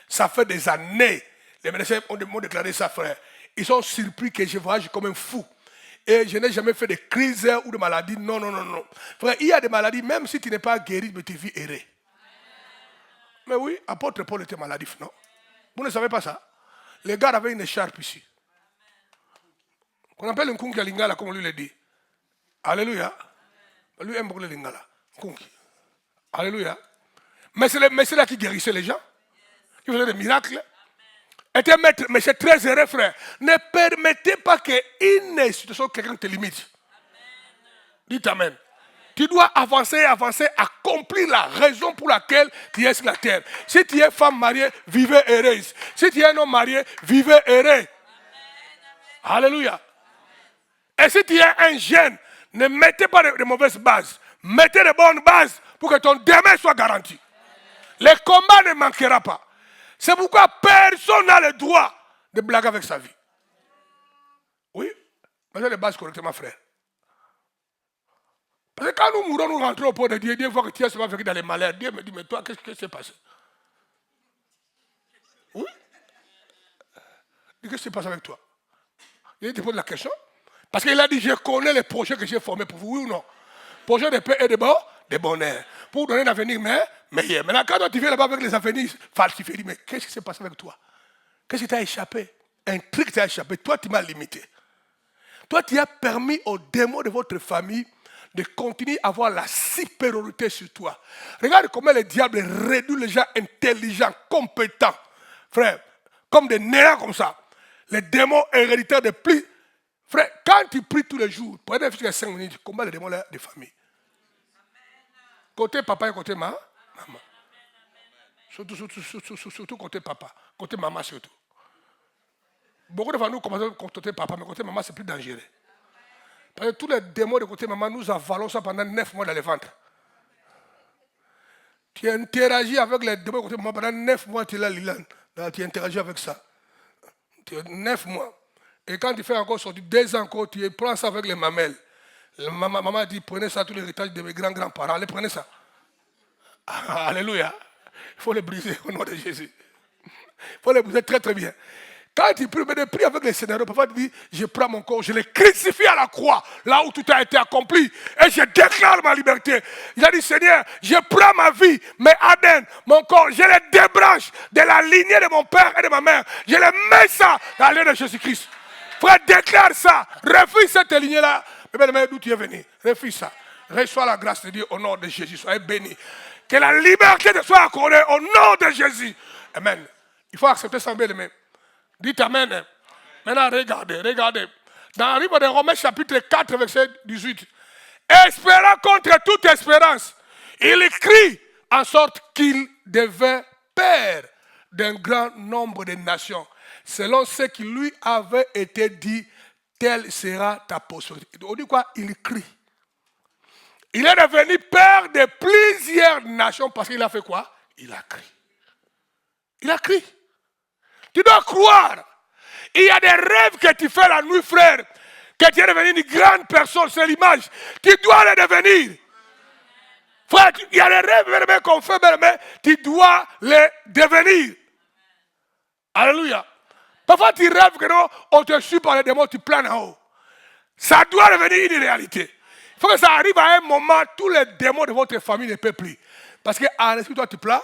Ça fait des années. Les médecins m'ont déclaré ça, frère. Ils sont surpris que je voyage comme un fou. Et je n'ai jamais fait de crise ou de maladie. Non, non, non, non. Frère, il y a des maladies, même si tu n'es pas guéri, mais tu vis erré. Mais oui, apôtre Paul était maladif, non? Vous ne savez pas ça? Les gars avaient une écharpe ici. Qu'on appelle un kunki à lingala, comme on lui l'a dit. Alléluia. Lui aime beaucoup le lingala. Kunki. Alléluia. Mais c'est là qui guérissait les gens. Qui faisait des miracles. Était maître, mais c'est très heureux, frère. Ne permettez pas qu'une situation, quelqu'un te limite. Dites Amen. Tu dois avancer, avancer, accomplir la raison pour laquelle tu es sur la terre. Si tu es femme mariée, vivez heureuse. Si tu es un homme marié, vivez heureux. Alléluia. Et si tu es un jeune, ne mettez pas de mauvaises bases. Mettez de bonnes bases pour que ton demain soit garanti. Le combat ne manquera pas. C'est pourquoi personne n'a le droit de blaguer avec sa vie. Oui, mettez les bases correctement, frère. Parce que quand nous mourons, nous rentrons au pot de Dieu. Dieu voit que tu es seulement vécu dans les malheurs. Dieu me dit, mais toi, qu'est-ce qui s'est passé? Oui. Qu'est-ce qui s'est passé avec toi? Il te pose la question. Parce qu'il a dit, je connais les projets que j'ai formés pour vous, oui ou non? Projet de paix et de bonheur. Pour donner un avenir meilleur. Maintenant, quand tu viens là-bas avec les avenirs falsifiés, tu dis, mais qu'est-ce qui s'est passé avec toi? Qu'est-ce qui t'a échappé? Un truc t'a échappé. Toi, tu m'as limité. Toi, tu as permis aux démons de votre famille de continuer à avoir la supériorité sur toi. Regarde comment le diable réduit les gens intelligents, compétents. Frère, comme des néants comme ça. Les démons héréditaires de plus. Frère, quand tu pries tous les jours, pendant 5 minutes, tu combats les démons de famille. Côté papa et côté maman. Surtout côté papa. Côté maman surtout. Beaucoup de familles commencent côté papa, mais côté maman c'est plus dangereux. Parce que tous les démons de côté maman, nous avalons ça pendant 9 mois dans le ventre. Tu interagis avec les démons de côté maman pendant 9 mois, tu es là, tu interagis avec ça. 9 mois. Et quand tu fais encore sortir 2 ans encore, tu prends ça avec les mamelles. Maman dit, prenez ça, tout l'héritage de mes grands-grands-parents. Allez, prenez ça. Alléluia. Il faut les briser au nom de Jésus. Il faut les briser très très bien. Quand tu pries, mais prie avec les scénarios, parfois tu dis, je prends mon corps, je le crucifie à la croix, là où tout a été accompli, et je déclare ma liberté. Il a dit, Seigneur, je prends ma vie, mes ADN, mon corps, je les débranche de la lignée de mon père et de ma mère. Je les mets ça dans la lignée de Jésus-Christ. Frère, déclare ça. Refuse cette lignée-là. Mais d'où tu es venu? Refuse ça. Reçois la grâce de Dieu au nom de Jésus. Soyez béni. Que la liberté te soit accordée au nom de Jésus. Amen. Il faut accepter ça, bien-aimé. Dites Amen. Maintenant, regardez. Dans le livre de Romains, chapitre 4, verset 18. Espérant contre toute espérance, il écrit en sorte qu'il devait père d'un grand nombre de nations. Selon ce qui lui avait été dit, telle sera ta postérité. On dit quoi? Il crie. Il est devenu père de plusieurs nations parce qu'il a fait quoi? Il a crié. Il a crié. Tu dois croire. Il y a des rêves que tu fais la nuit, frère, que tu es devenu une grande personne, c'est l'image. Tu dois le devenir. Frère, il y a des rêves qu'on fait, mais tu dois les devenir. Alléluia. Parfois tu rêves que non, on te suit par les démons, tu planes en haut. Ça doit devenir une réalité. Il faut que ça arrive à un moment, tous les démons de votre famille ne peuvent plus. Parce qu'en esprit, toi, tu planes.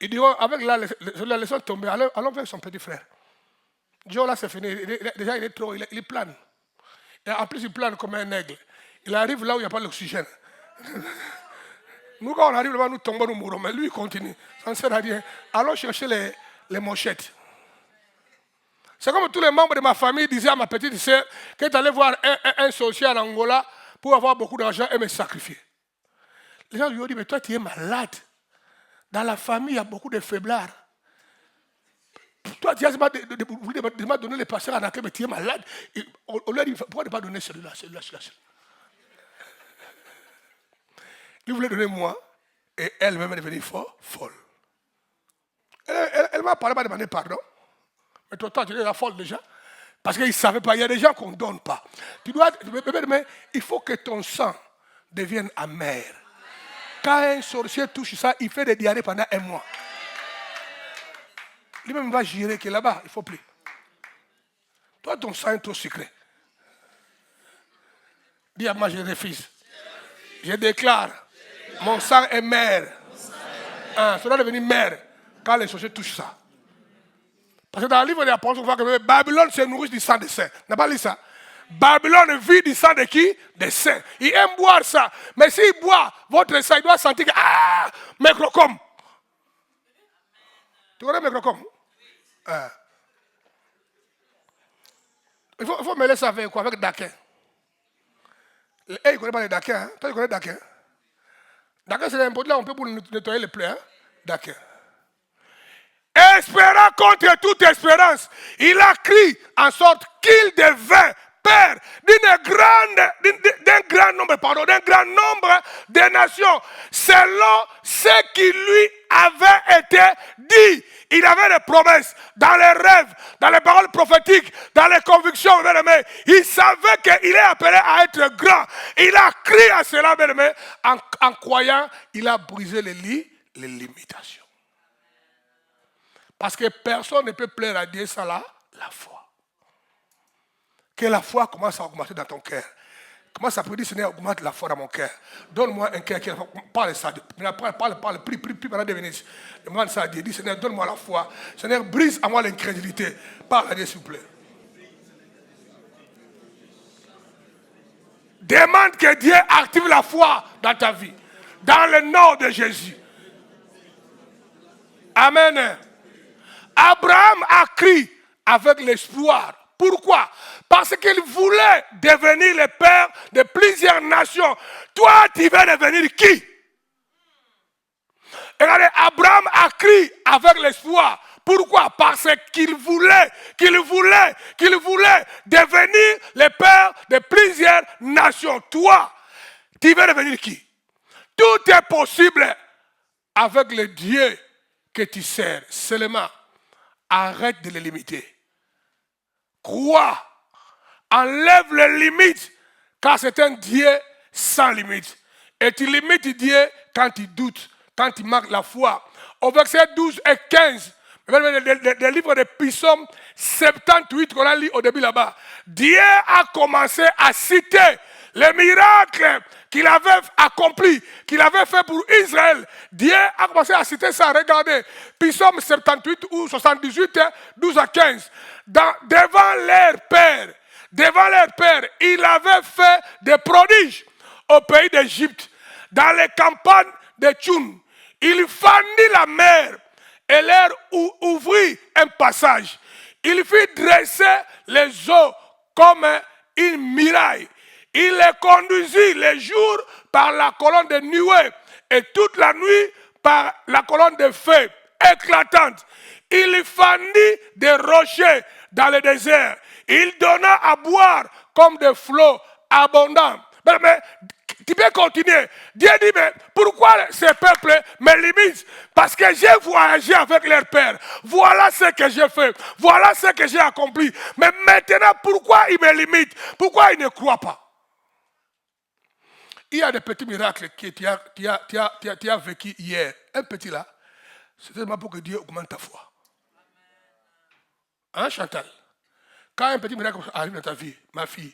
Ils diront, avec la leçon tombée, allons vers son petit frère. Joe, là, c'est fini. Déjà, il est trop, il plane. Et en plus, il plane comme un aigle. Il arrive là où il n'y a pas d'oxygène. Nous, quand on arrive là-bas, nous tombons, nous mourons. Mais lui, il continue. Ça ne sert à rien. Allons chercher les manchettes. C'est comme tous les membres de ma famille disaient à ma petite sœur qu'elle est allée voir un sorcier en Angola pour avoir beaucoup d'argent et me sacrifier. Les gens lui ont dit, mais toi, tu es malade. Dans la famille, il y a beaucoup de faiblards. Toi, tu as donné les pasteurs à laquelle, mais tu es malade. Et on lui a dit, pourquoi ne pas donner celui-là? Il voulait donner moi, et elle-même est devenue folle. Elle elle m'a parlé, m'a demandé pardon. Mais toi, tu es la folle déjà. Parce qu'ils ne savaient pas, il y a des gens qu'on ne donne pas. Tu dois, mais il faut que ton sang devienne amer. Quand un sorcier touche ça, il fait des diarrhées pendant 1 mois. Lui-même va jurer que là-bas, il ne faut plus. Toi, ton sang est trop secret. Dis à moi, je refuse. Je déclare, mon sang est mère. Ça doit devenir mère quand les sorciers touchent ça. Parce que dans le livre des apôtres, on voit que Babylone se nourrit du sang des saints. On n'a pas lu ça? Babylone vit du sang de qui? Des saints. Il aime boire ça. Mais s'il boit votre sang, il doit sentir que microcom. Tu connais microcom? Il faut mêler ça avec quoi? Avec Daquin. Il ne connaît pas les Daquins. Hein? Toi, tu connais Daquin? Daquin, c'est un produit là, on peut pour nettoyer les plaies. Hein? Daquin. Espérant contre toute espérance, il a crié en sorte qu'il devint père d'un grand nombre de nations, selon ce qui lui avait été dit. Il avait des promesses dans les rêves, dans les paroles prophétiques, dans les convictions, bien-aimés. Il savait qu'il est appelé à être grand. Il a crié à cela, bien-aimés. En croyant, il a brisé les limitations. Parce que personne ne peut plaire à Dieu sans la foi. Que la foi commence à augmenter dans ton cœur. Commence à prier, Seigneur, augmente la foi dans mon cœur. Donne-moi un cœur qui parle ça. Parle, prie pendant 2 minutes. Demande ça à Dieu. Dis, Seigneur, donne-moi la foi. Seigneur, brise à moi l'incrédulité. Parle à Dieu, s'il vous plaît. Demande que Dieu active la foi dans ta vie. Dans le nom de Jésus. Amen. Abraham a crié avec l'espoir. Pourquoi? Parce qu'il voulait devenir le père de plusieurs nations. Toi, tu vas devenir qui? Regardez, Abraham a crié avec l'espoir. Pourquoi? Parce qu'il voulait devenir le père de plusieurs nations. Toi, tu vas devenir qui? Tout est possible avec le Dieu que tu sers. Seulement, arrête de les limiter. Crois. Enlève les limites, car c'est un Dieu sans limite. Et tu limites Dieu quand tu doutes, quand tu manques la foi. Au verset 12 et 15, le livre de Psaume 78 qu'on a lu au début là-bas, Dieu a commencé à citer les miracles qu'il avait accomplis, qu'il avait fait pour Israël. Dieu a commencé à citer ça. Regardez, Psaume 78 ou 78, 12 à 15. Devant leur père, il avait fait des prodiges au pays d'Égypte, dans les campagnes de Tchoun. Il fendit la mer et leur ouvrit un passage. Il fit dresser les eaux comme une muraille. Il les conduisit les jours par la colonne de nuée et toute la nuit par la colonne de feu éclatante. Il fendit des rochers dans le désert. Il donna à boire comme des flots abondants. Mais tu peux continuer. Dieu dit, mais pourquoi ces peuples me limitent? Parce que j'ai voyagé avec leur père. Voilà ce que j'ai fait. Voilà ce que j'ai accompli. Mais maintenant, pourquoi ils me limitent? Pourquoi ils ne croient pas? Il y a des petits miracles que tu as vécu hier. Un petit là, c'est seulement pour que Dieu augmente ta foi. Hein, Chantal? Quand un petit miracle arrive dans ta vie, ma fille,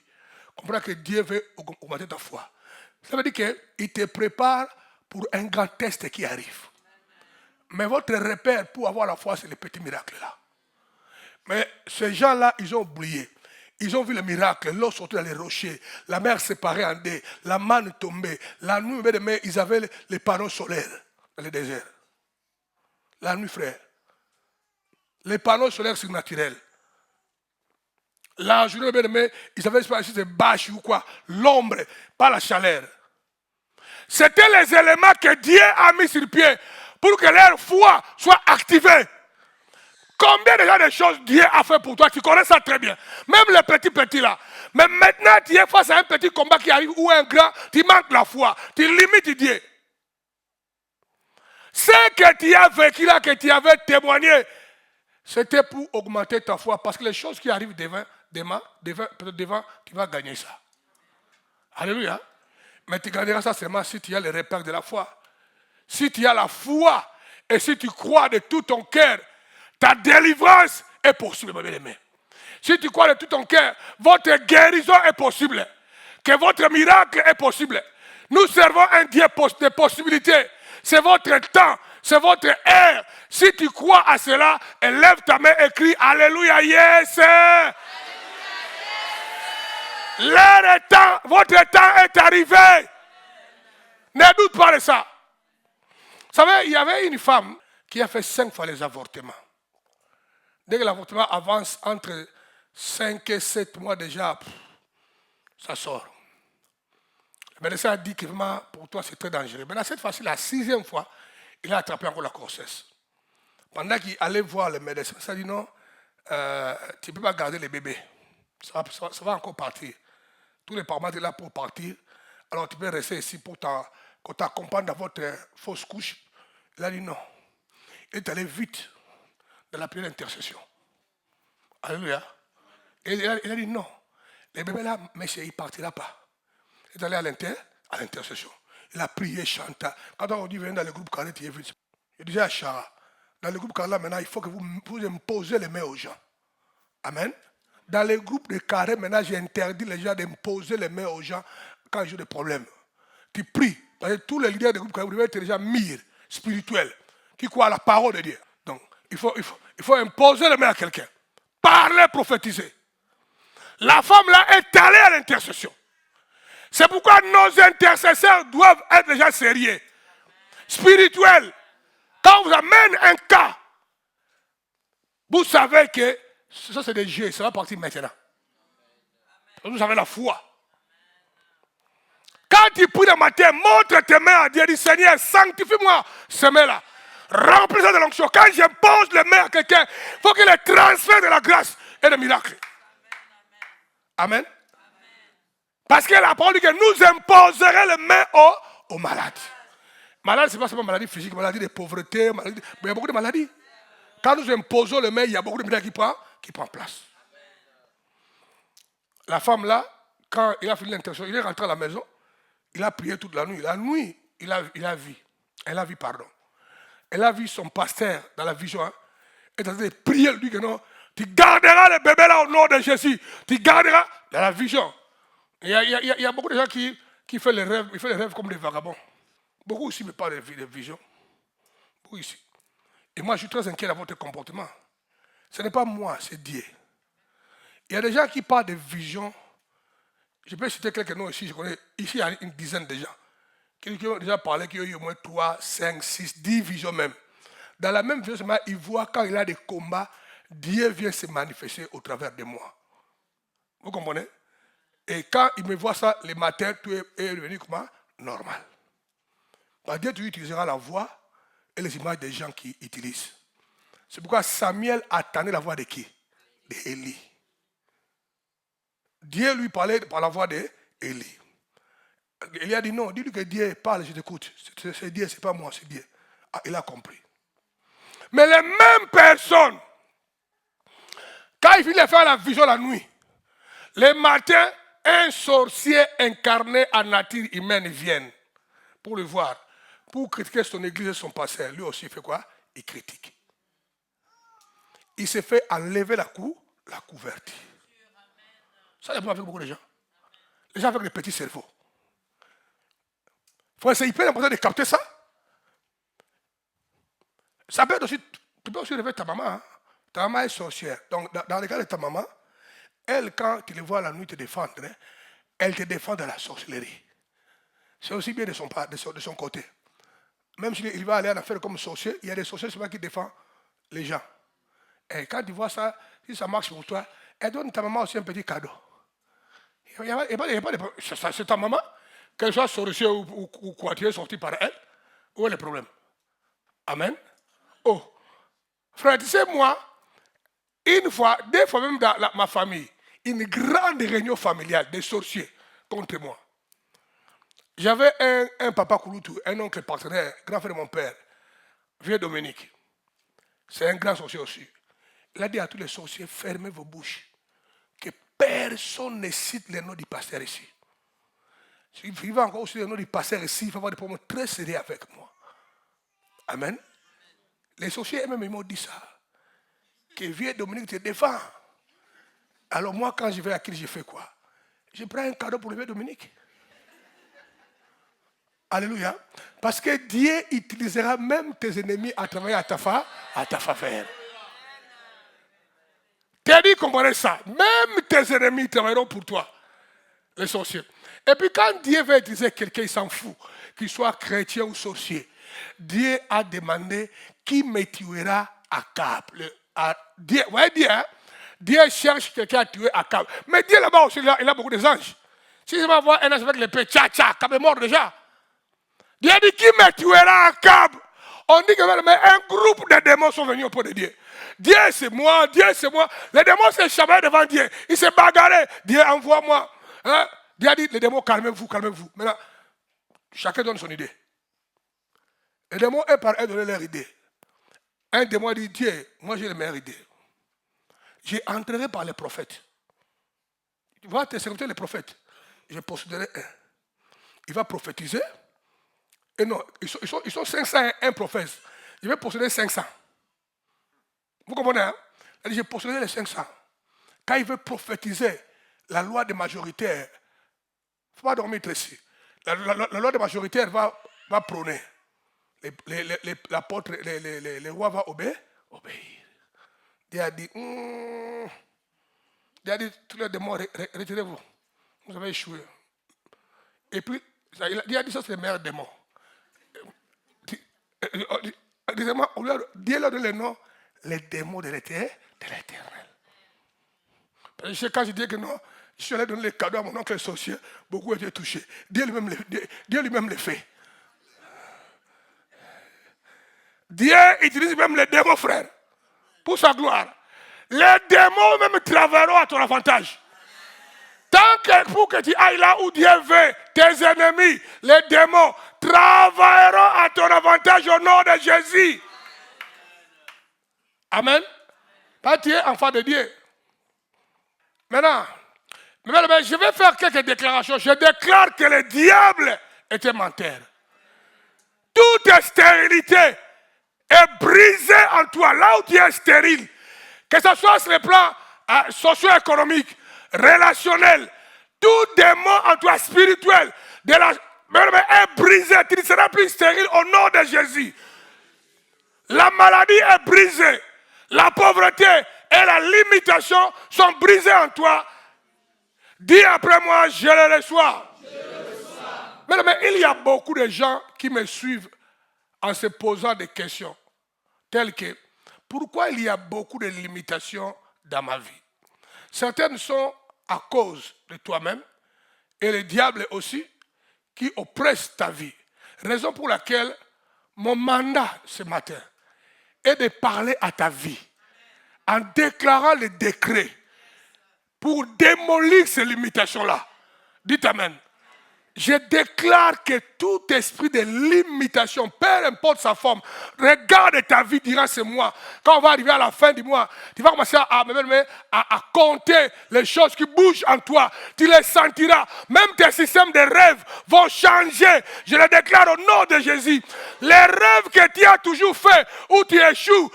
comprends que Dieu veut augmenter ta foi. Ça veut dire qu'il te prépare pour un grand test qui arrive. Mais votre repère pour avoir la foi, c'est les petits miracles là. Mais ces gens-là, ils ont oublié. Ils ont vu le miracle, l'eau sortait dans les rochers, la mer séparée en deux, la manne tombait. La nuit, ils avaient les panneaux solaires dans le désert. La nuit, frère. Les panneaux solaires surnaturels. La journée, ils avaient si c'est bâche ou quoi, l'ombre, pas la chaleur. C'était les éléments que Dieu a mis sur pied pour que leur foi soit activée. Combien déjà de choses Dieu a fait pour toi, tu connais ça très bien. Même les petits là. Mais maintenant, tu es face à un petit combat qui arrive ou un grand, tu manques la foi, tu limites Dieu. Ce que tu as vécu là, que tu avais témoigné, C'était pour augmenter ta foi, parce que les choses qui arrivent peut-être devant, tu vas gagner ça. Alléluia. Mais tu gagneras ça seulement si tu as le repère de la foi. Si tu as la foi et si tu crois de tout ton cœur, ta délivrance est possible, mes bien-aimés. Si tu crois de tout ton cœur, votre guérison est possible. Que votre miracle est possible. Nous servons un Dieu de possibilités. C'est votre temps, c'est votre ère. Si tu crois à cela, lève ta main et crie Alléluia, yes. L'heure est temps, votre temps est arrivé. Ne doute pas de ça. Vous savez, il y avait une femme qui a fait 5 fois les avortements. Dès que l'avortement avance entre 5 et 7 mois déjà, ça sort. Le médecin a dit que vraiment, pour toi, c'est très dangereux. Maintenant, cette fois-ci, la 6e fois, il a attrapé encore la grossesse. Pendant qu'il allait voir le médecin, il a dit non, tu ne peux pas garder le bébé. Ça va encore partir. Tous les parents sont là pour partir. Alors, tu peux rester ici pour qu'on t'accompagne dans votre fausse couche. Il a dit non. Il est allé vite dans la prière d'intercession. Alléluia. Et il a dit non. Le bébé là, monsieur, il ne partira pas. Il est allé à l'intercession. Il a prié, chanta. Quand on dit viens dans le groupe carré, tu es vite. Il disait à Chara, dans le groupe carré, maintenant, il faut que vous imposez les mains aux gens. Amen. Dans les groupes de carré, maintenant, j'ai interdit les gens d'imposer les mains aux gens quand ils ont des problèmes. Tu pries. Parce que tous les leaders de groupe carré, vous devez être déjà mire, spirituels, qui croient à la parole de Dieu. Donc, il faut imposer les mains à quelqu'un. Parler, prophétiser. La femme là est allée à l'intercession. C'est pourquoi nos intercesseurs doivent être déjà sérieux, spirituels. Quand on vous amène un cas, vous savez que ça c'est des jeux, ça va partir maintenant. Vous avez la foi. Quand tu pries le matin, montre tes mains à Dieu, dis Seigneur, sanctifie-moi ces mains-là. Remplis ça de l'onction. Quand j'impose les mains à quelqu'un, il faut qu'il ait transfert de la grâce et de miracles. Amen. Parce que la parole dit que nous imposerons les mains aux malades. Malade, ce n'est pas seulement maladie physique, maladie de pauvreté, mais il y a beaucoup de maladies. Quand nous imposons les mains, il y a beaucoup de maladies qui prennent place. La femme là, quand il a fini l'intercession, il est rentré à la maison, il a prié toute la nuit. La nuit, elle a vu son pasteur dans la vision. Hein, et il a dit, prier, lui que non, tu garderas le bébé là au nom de Jésus. Tu garderas dans la vision. Il y a beaucoup de gens qui font les rêves, ils font les rêves comme des vagabonds. Beaucoup aussi me parlent de vision. Beaucoup ici. Et moi, je suis très inquiet de votre comportement. Ce n'est pas moi, c'est Dieu. Il y a des gens qui parlent de vision. Je peux citer quelques noms ici. Je connais ici, il y a une dizaine de gens qui ont déjà parlé, qui ont eu au moins 3, 5, 6, 10 visions même. Dans la même vision, ils voient quand il y a des combats, Dieu vient se manifester au travers de moi. Vous comprenez? Et quand il me voit ça, le matin, tout est devenu comment? Normal. Parce que Dieu, tu utiliseras la voix et les images des gens qui utilisent. C'est pourquoi Samuel attendait la voix de qui? D'Élie. Dieu lui parlait par la voix d'Élie. Élie a dit non, dis-lui que Dieu parle, je t'écoute. C'est Dieu, c'est pas moi, c'est Dieu. Ah, il a compris. Mais les mêmes personnes, quand il finit de faire la vision la nuit, le matin, un sorcier incarné en nature humaine vient pour le voir, pour critiquer son église et son pasteur. Lui aussi, il fait quoi? Il critique. Il s'est fait enlever la couverture. Ça, il y a beaucoup de gens. Les gens avec des petits cerveaux. C'est hyper important de capter ça. Ça peut être aussi, tu peux aussi réveiller ta maman. Hein? Ta maman est sorcière. Donc, dans le cas de ta maman, elle, quand tu le vois la nuit te défendre, hein, elle te défend de la sorcellerie. C'est aussi bien de son côté. Même s'il va aller en affaire comme sorcier, il y a des sorciers souvent qui défendent les gens. Et quand tu vois ça, si ça marche pour toi, elle donne ta maman aussi un petit cadeau. C'est ta maman, qu'elle soit sorcier ou quoi, tu es sorti par elle. Où est le problème? Amen. Oh, frère, tu sais, moi, une fois, 2 fois même dans ma famille, une grande réunion familiale des sorciers contre moi. J'avais un papa Kouloutou, un oncle partenaire, grand frère de mon père, vieux Dominique. C'est un grand sorcier aussi. Il a dit à tous les sorciers, fermez vos bouches. Que personne ne cite le nom du pasteur ici. S'il va encore citer le nom du pasteur ici, il va avoir des problèmes très sérieux avec moi. Amen. Les sorciers eux-mêmes m'ont dit ça. Que vieux Dominique te défend. Alors moi, quand je vais à qui je fais quoi? Je prends un cadeau pour le vieux Dominique. Alléluia. Parce que Dieu utilisera même tes ennemis à travailler à ta faveur. T'as dit comprenez ça. Même tes ennemis travailleront pour toi. Les sorciers. Et puis quand Dieu veut utiliser quelqu'un, il s'en fout. Qu'il soit chrétien ou sorcier. Dieu a demandé qui me tuera à Cap. Dieu, vous voyez Dieu, hein? Dieu cherche quelqu'un à tuer à Cap. Mais Dieu là-bas aussi, il a beaucoup d'anges. Si je vais voir un ange avec l'épée, Cap est mort déjà. Dieu dit qui me tuera à Cap. On dit que mais un groupe de démons sont venus auprès de Dieu. Dieu c'est moi, Dieu c'est moi. Les démons se chamaillent devant Dieu. Ils se bagarrent. Dieu envoie-moi. Hein? Dieu a dit les démons calmez-vous, calmez-vous. Maintenant, chacun donne son idée. Les démons, un par un, donnaient leur idée. Un démon a dit Dieu, moi j'ai les meilleures idées. J'ai entraîné par les prophètes. Tu vois, tes serviteurs les prophètes. Je posséderai un. Il va prophétiser. Et non, ils sont 501 prophètes. Je vais posséder 500. Vous comprenez, hein? Il dit, je posséderai les 500. Quand il veut prophétiser la loi des majoritaires, il ne faut pas dormir ici. La loi des majoritaires va prôner. L'apôtre, les rois vont obéir. Dieu a dit, tous les démons, retirez-vous. Vous avez échoué. Et puis, Dieu a dit, ça c'est les meilleurs démons. Dieu leur donne le nom, les démons de l'éternel. Parce que quand je dis que non, je suis allé donner les cadeaux à mon oncle sorcier, beaucoup étaient touchés. Dieu lui-même les fait. Dieu utilise même les démons, frère, pour sa gloire. Les démons même travailleront à ton avantage. Tant que pour que tu ailles là où Dieu veut, tes ennemis, les démons, travailleront à ton avantage au nom de Jésus. Amen. Pas tu es enfant de Dieu. Maintenant, je vais faire quelques déclarations. Je déclare que le diable était menteur. Toute stérilité est brisée en toi. Là où tu es stérile, que ce soit sur le plan socio-économique, relationnel, tout démon en toi spirituel est brisé. Tu ne seras plus stérile au nom de Jésus. La maladie est brisée. La pauvreté et la limitation sont brisées en toi. Dis après moi, je le reçois. Mais il y a beaucoup de gens qui me suivent en se posant des questions telles que pourquoi il y a beaucoup de limitations dans ma vie? Certaines sont à cause de toi-même et le diable aussi qui oppresse ta vie. Raison pour laquelle mon mandat ce matin est de parler à ta vie en déclarant le décret pour démolir ces limitations-là. Dites Amen. Je déclare que tout esprit de limitation, peu importe sa forme, regarde ta vie durant ce mois. Quand on va arriver à la fin du mois, tu vas commencer à compter les choses qui bougent en toi. Tu les sentiras. Même tes systèmes de rêves vont changer. Je le déclare au nom de Jésus. Les rêves que tu as toujours fait, où tu échoues,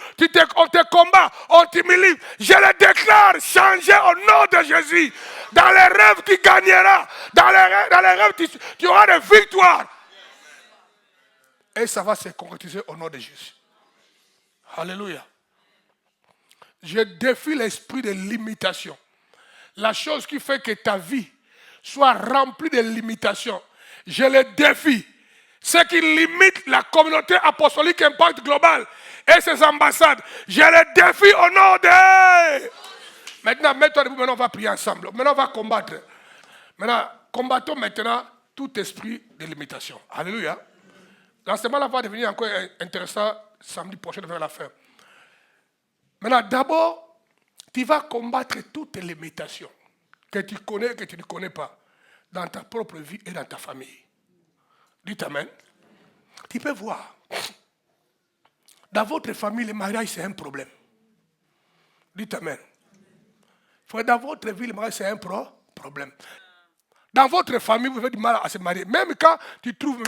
on te combat, on t'humilie. Je le déclare changer au nom de Jésus. Dans les rêves, tu gagneras. Dans les rêves, tu auras des victoires. Et ça va se concrétiser au nom de Jésus. Alléluia. Je défie l'esprit de limitation. La chose qui fait que ta vie soit remplie de limitations, je le défie. Ce qui limite la communauté apostolique Impact Global et ses ambassades, je le défie au nom de... Maintenant, mets-toi debout, maintenant on va prier ensemble. Maintenant on va combattre. Maintenant, combattons maintenant tout esprit de limitation. Alléluia. L'enseignement va devenir encore intéressant samedi prochain vers la fin. Maintenant, d'abord, tu vas combattre toutes les limitations que tu connais et que tu ne connais pas dans ta propre vie et dans ta famille. Dites Amen. Tu peux voir. Dans votre famille, le mariage, c'est un problème. Dites Amen. Dans votre vie, le mariage, c'est un problème. Dans votre famille, vous avez du mal à se marier. Même quand tu trouves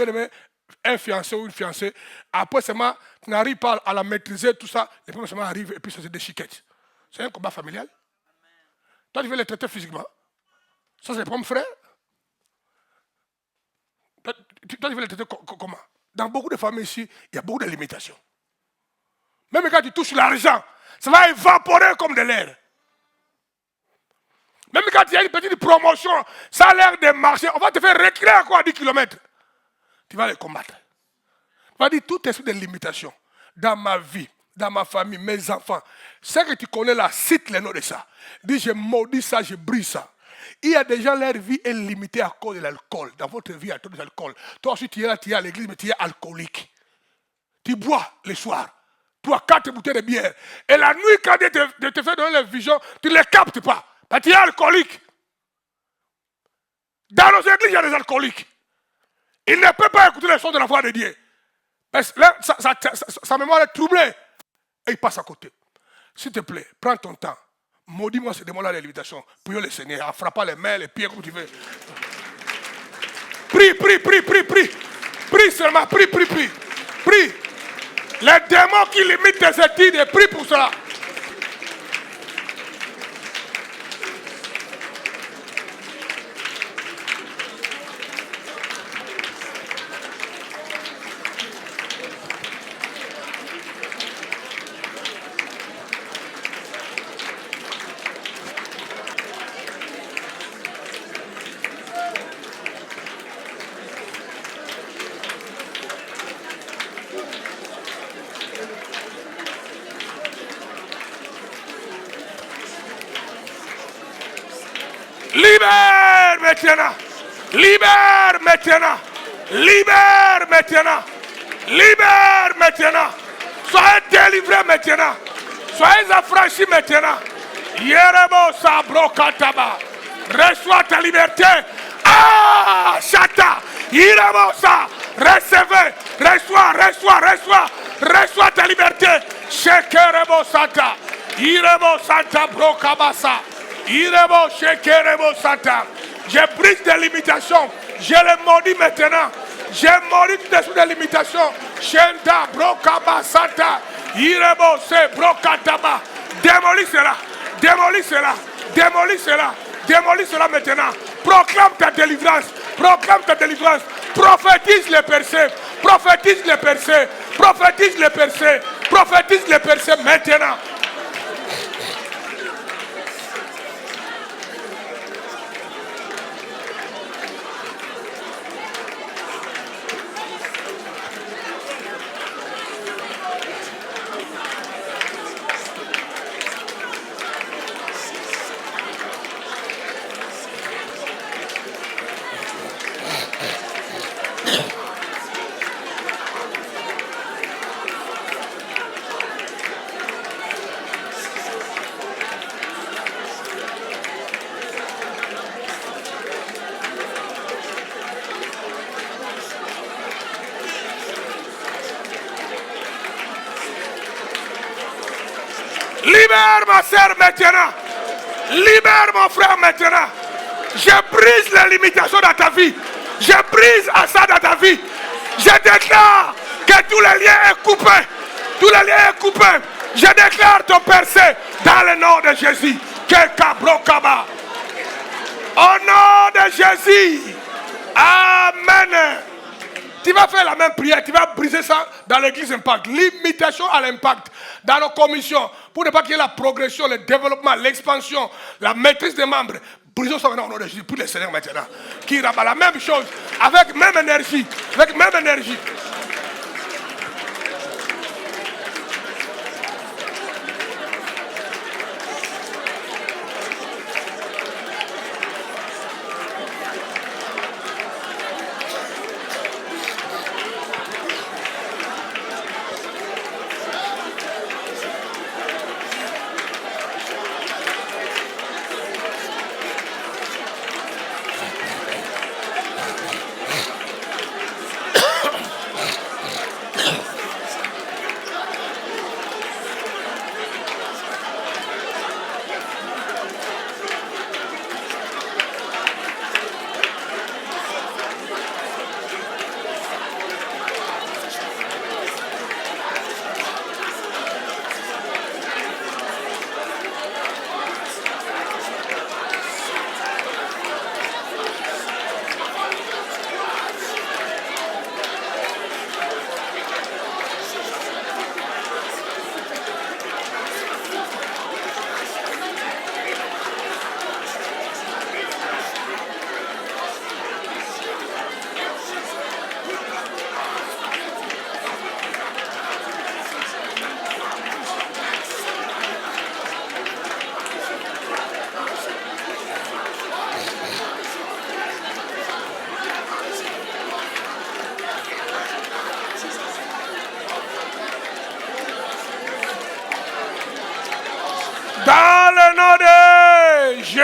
un fiancé ou une fiancée, après seulement, tu n'arrives pas à la maîtriser, tout ça, les problèmes seulement arrivent et puis ça se déchiquette. C'est un combat familial. Toi, tu veux les traiter physiquement. Ça, c'est les problèmes frères. Toi, tu veux les traiter comment? Dans beaucoup de familles ici, il y a beaucoup de limitations. Même quand tu touches l'argent, ça va évaporer comme de l'air. Même quand il y a une petite promotion, ça a l'air de marcher, on va te faire reculer à quoi 10 km. Tu vas les combattre. Tu vas dire tout est sous des limitations. Dans ma vie, dans ma famille, mes enfants. Ce que tu connais là, cite les noms de ça. Dis je maudis ça, je brise ça. Il y a des gens, leur vie est limitée à cause de l'alcool. Dans votre vie, il y a trop d'alcool. Toi aussi, tu es là, tu es à l'église, mais tu es alcoolique. Tu bois le soir. 3-4 bouteilles de bière. Et la nuit, quand Dieu te fait donner les visions, tu ne les captes pas. Parce que tu es alcoolique. Dans nos églises, il y a des alcooliques. Il ne peut pas écouter les sons de la voix de Dieu. Parce que là, sa mémoire est troublée. Et il passe à côté. S'il te plaît, prends ton temps. Maudis-moi ces démons-là les limitations. Prions le Seigneur en frappant les mains, les pieds, comme tu veux. Prie. Prie seulement, prie. Prie. Les démons qui limitent tes études, prie pour cela. Libère maintenant. Libère maintenant. Libère maintenant. Libère maintenant. Soyez délivrés maintenant. Soyez affranchis maintenant. Yerebo sabro kataba. Reçois ta liberté. Ah, chata. Yerebo sa. Recevez. Reçois ta liberté. Shekerebo sata. Yerebo santa bro kabasa. Irebo shekerebo sata. Je brise des limitations. Je les maudis maintenant. Je maudis toutes les limitations. Shenda brokaba sata. Irebo se brokataba. Démolis cela maintenant. Proclame ta délivrance. Prophétise les percées maintenant. Libère ma soeur maintenant. Libère mon frère maintenant. Je brise les limitations dans ta vie. Je brise à ça dans ta vie. Je déclare que tous les liens est coupé. Je déclare ton percé dans le nom de Jésus. Au nom de Jésus. Amen. Tu vas faire la même prière, tu vas briser ça dans l'église Impact. Limitation à l'impact dans nos commissions pour ne pas qu'il y ait la progression, le développement, l'expansion, la maîtrise des membres. Brisons ça maintenant au nom de Jésus. Pour le Seigneur maintenant. Qui rabat la même chose avec même énergie.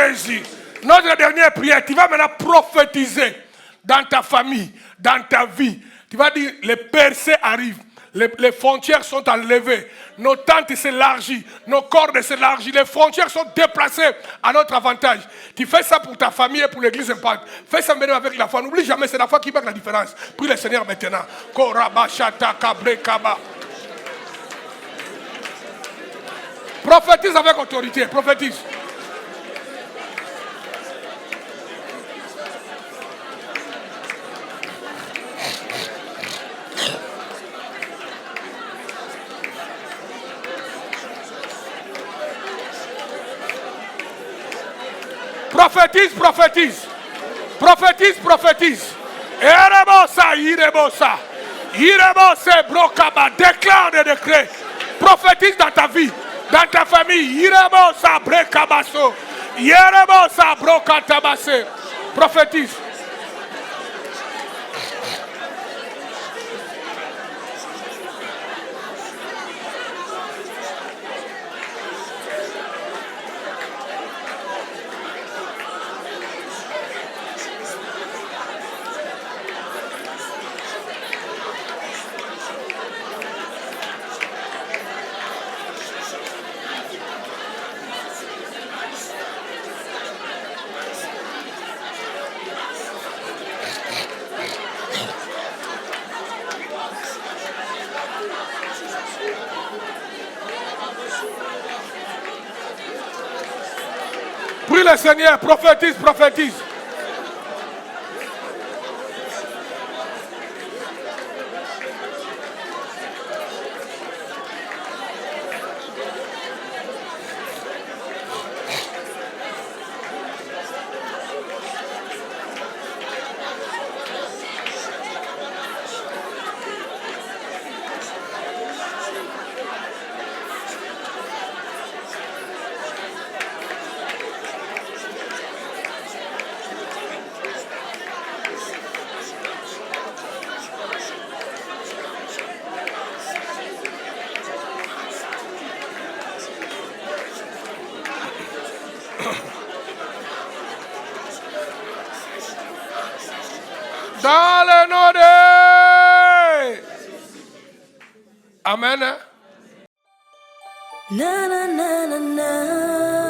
Jésus. Notre dernière prière, tu vas maintenant prophétiser dans ta famille, dans ta vie. Tu vas dire, les percées arrivent. Les frontières sont enlevées. Nos tentes s'élargissent. Nos cordes s'élargissent. Les frontières sont déplacées à notre avantage. Tu fais ça pour ta famille et pour l'église impact. Fais ça maintenant avec la foi. N'oublie jamais, c'est la foi qui marque la différence. Prie le Seigneur maintenant. Prophétise avec autorité. Prophétise. Prophétise, prophétise. Prophétise, prophétise. Irebosa, irebosa. Irebosa, brokaba. Déclare des décrets. Prophétise dans ta vie, dans ta famille. Irebosa, brekabaso. Irebosa, brokatabase. Prophétise. Prie le Seigneur, prophétise, prophétise. Dans le nom de... Amen. Na na na na na.